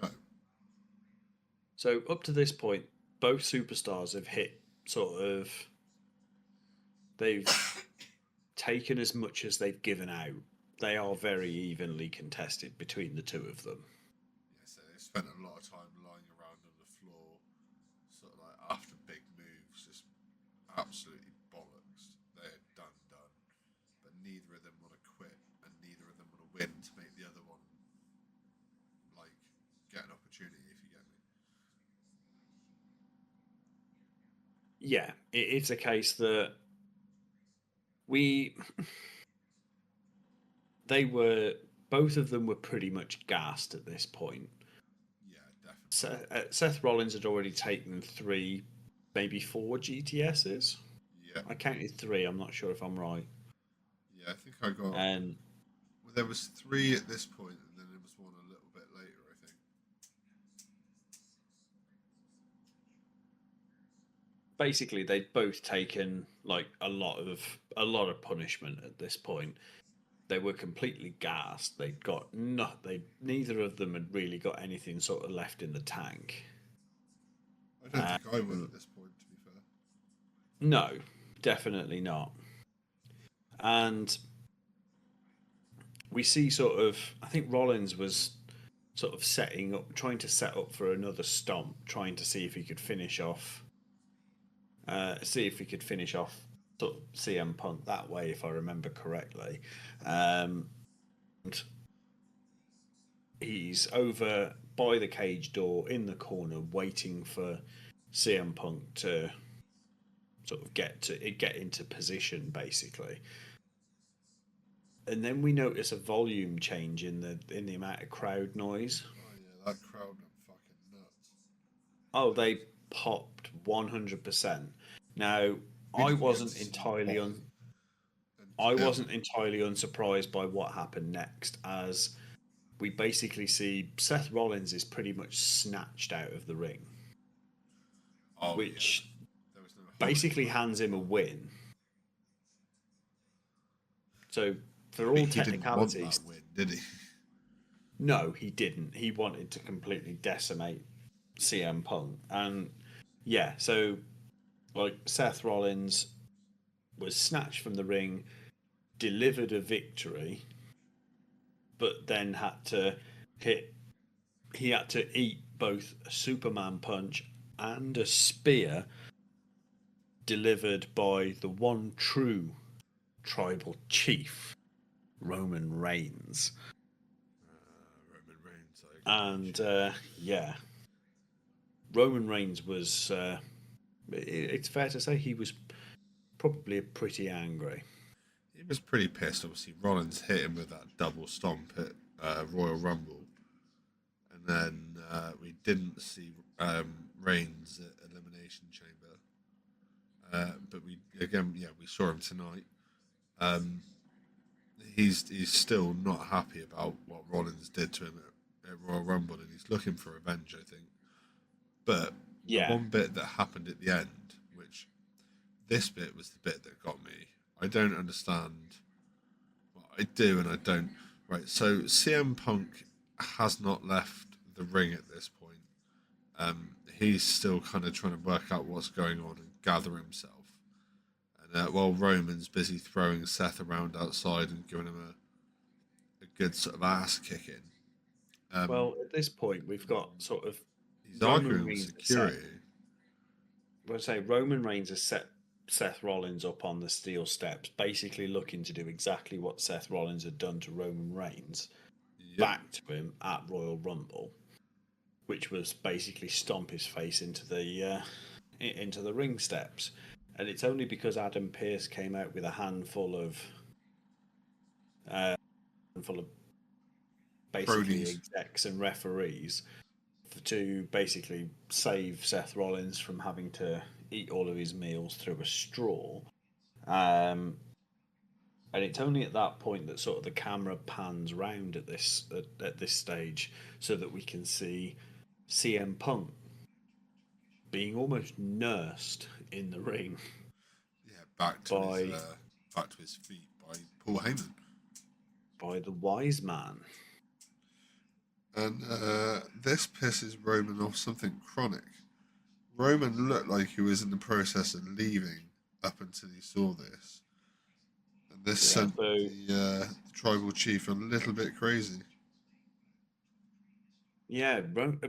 No. So up to this point, both superstars have hit sort of they've taken as much as they've given out. They are very evenly contested between the two of them. Yeah, so they spent a lot of time lying around on the floor, sort of like after big moves, just absolutely bollocks. They're done. But neither of them want to quit, and neither of them want to win to make the other one like get an opportunity. If you get me. Yeah, it's a case that we they were both of them were pretty much gassed at this point. Yeah, definitely. Seth Rollins had already taken three, maybe four GTSs. Yeah, I counted three. I'm not sure if I'm right. yeah. I think I got. And Well, there was three at this point, and then there was one a little bit later. I think. basically, they'd both taken like a lot of punishment at this point. They were completely gassed. They'd got no. They neither of them had really got anything sort of left in the tank. I don't think I would Um, at this point, to be fair. no, definitely not. And we see sort of. I think Rollins was sort of setting up, trying to set up for another stomp, trying to see if he could finish off, sort of CM Punk that way, if I remember correctly. And he's over by the cage door in the corner, waiting for CM Punk to sort of get into position, basically. And then we notice a volume change in the amount of crowd noise. Oh yeah, that crowd went fucking nuts. Oh, they popped 100%. Now, We I didn't get to wasn't see entirely why un I until wasn't entirely unsurprised by what happened next, as we basically see Seth Rollins is pretty much snatched out of the ring, oh yeah, which there was no holding basically back. hands him a win. So for But all he didn't want technicalities. that win, did he? No, he didn't. He wanted to completely decimate CM Punk, and yeah, so like Seth Rollins was snatched from the ring, delivered a victory, but then had to hit. He had to eat both a Superman punch and a spear delivered by the one true tribal chief, Roman Reigns. Roman Reigns, I And acknowledge. yeah, Roman Reigns was. It's fair to say he was probably pretty angry. He was pretty pissed. Obviously, Rollins hit him with that double stomp at Royal Rumble, and then we didn't see Reigns at Elimination Chamber. But we saw him tonight. Um, he's still not happy about what Rollins did to him at Royal Rumble, and he's looking for revenge, I think. But the Yeah, one bit that happened at the end, which this bit was the bit that got me. I don't understand. Well, I do and I don't. Right, so CM Punk has not left the ring at this point. He's still kind of trying to work out what's going on and gather himself. And while Roman's busy throwing Seth around outside and giving him a good sort of ass kicking, um, well, at this point, we've got sort of he's Roman arguing with Reigns has set. security. We'll say Roman Reigns has set Seth Rollins up on the steel steps, basically looking to do exactly what Seth Rollins had done to Roman Reigns Yep. back to him at Royal Rumble, which was basically stomp his face into the ring steps. And it's only because Adam Pearce came out with a handful of basically Cronies. execs and referees to basically save Seth Rollins from having to eat all of his meals through a straw. Um, and it's only at that point that sort of the camera pans round at this stage, so that we can see CM Punk being almost nursed in the ring Yeah, by back to his feet by Paul Heyman. the wise man. And this pisses Roman off something chronic. Roman looked like he was in the process of leaving up until he saw this. And this Yeah, sent so the tribal chief a little bit crazy. yeah,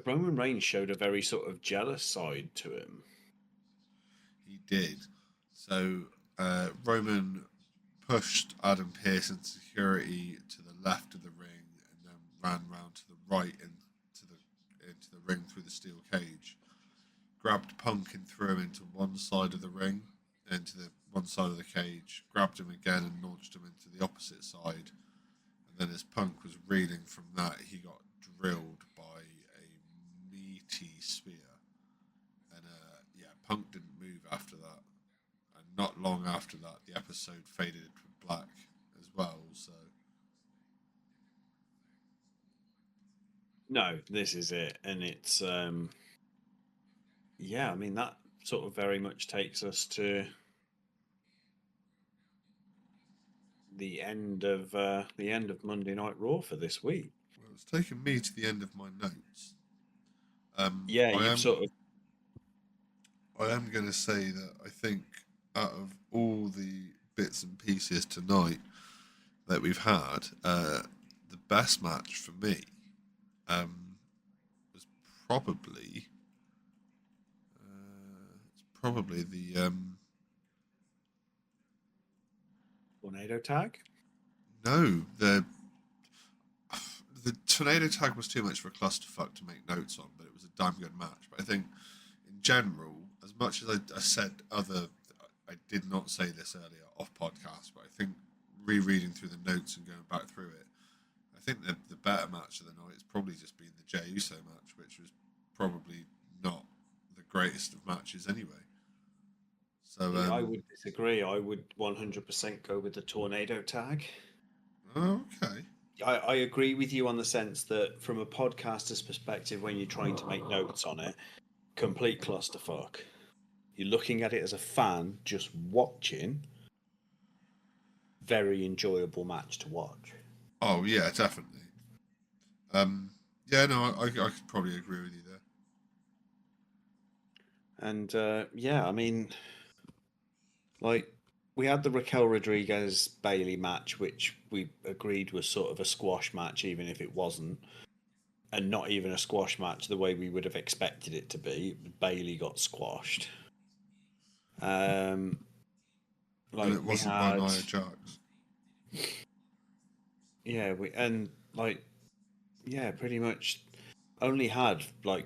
Roman Reigns showed a very sort of jealous side to him. He did. So Roman pushed Adam Pearce into security to the left of the ring and then ran round to the right into the ring through the steel cage. Grabbed Punk and threw him into one side of the ring, into the one side of the cage. Grabbed him again and launched him into the opposite side. And then as Punk was reeling from that, he got drilled by a meaty spear. And Punk didn't move after that. And not long after that, the episode faded to black as well. So No, this is it, and it's yeah. I mean that sort of very much takes us to the end of Monday Night Raw for this week. well, it's taken me to the end of my notes. Yeah, I you've am sort of going to say that I think out of all the bits and pieces tonight that we've had, the best match for me was probably the tornado tag. no the tornado tag was too much for a clusterfuck to make notes on, but it was a damn good match. But I think in general, as much as I said I did not say this earlier off podcast, but I think rereading through the notes and going back through it, I think the better match of the night has probably just been the Jey Uso match, which was probably not the greatest of matches anyway. So, Yeah, I would disagree. I would 100% go with the tornado tag. okay. I agree with you on the sense that from a podcaster's perspective, when you're trying to make notes on it, complete clusterfuck. You're looking at it as a fan, just watching. very enjoyable match to watch. Oh yeah, definitely. Yeah, no, I could probably agree with you there. And yeah, I mean, like we had the Raquel Rodriguez Bailey match, which we agreed was sort of a squash match, even if it wasn't, and not even a squash match the way we would have expected it to be. Bailey got squashed. Um, And like it we wasn't by had, Nia Jax. yeah, we and like yeah, pretty much only had like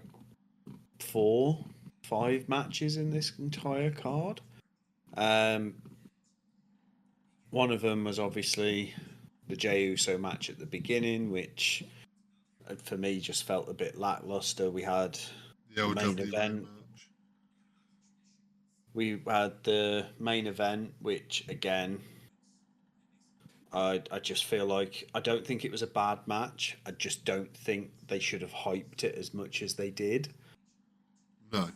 5 matches in this entire card. Um, one of them was obviously the Jey Uso match at the beginning, which for me just felt a bit lackluster. We had The the main LWO event. match. We had the main event, which again, I just feel like I don't think it was a bad match. I just don't think they should have hyped it as much as they did. No,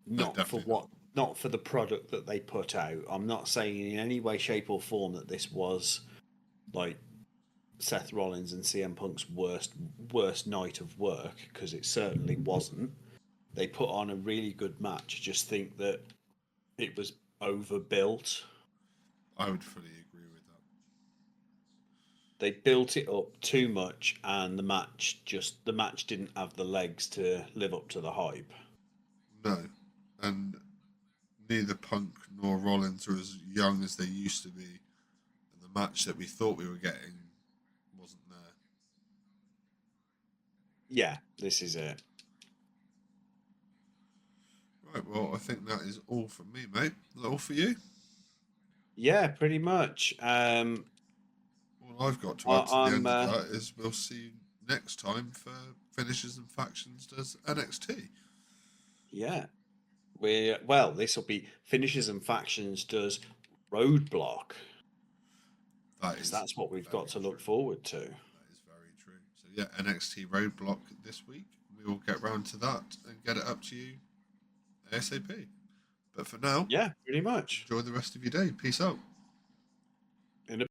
no, Not for definitely not. what, not for the product that they put out. I'm not saying in any way, shape, or form that this was like Seth Rollins and CM Punk's worst night of work, because it certainly wasn't. They put on a really good match. I just think that it was overbuilt. I would fully agree with that. They built it up too much, and the match didn't have the legs to live up to the hype. No, and neither Punk nor Rollins are as young as they used to be, and the match that we thought we were getting wasn't there. Yeah, this is it. Right, well, I think that is all from me, mate. Is that all for you? Yeah, pretty much. All I've got to add to the I'm end of that is we'll see you next time for Finishes and Factions does NXT. yeah. We well, this will be finishes and factions does roadblock, That because is that's what we've got very to true. look forward to. That is very true. So yeah, NXT Roadblock this week. We will get round to that and get it up to you ASAP. But for now, Yeah, pretty much. enjoy the rest of your day. Peace out. In a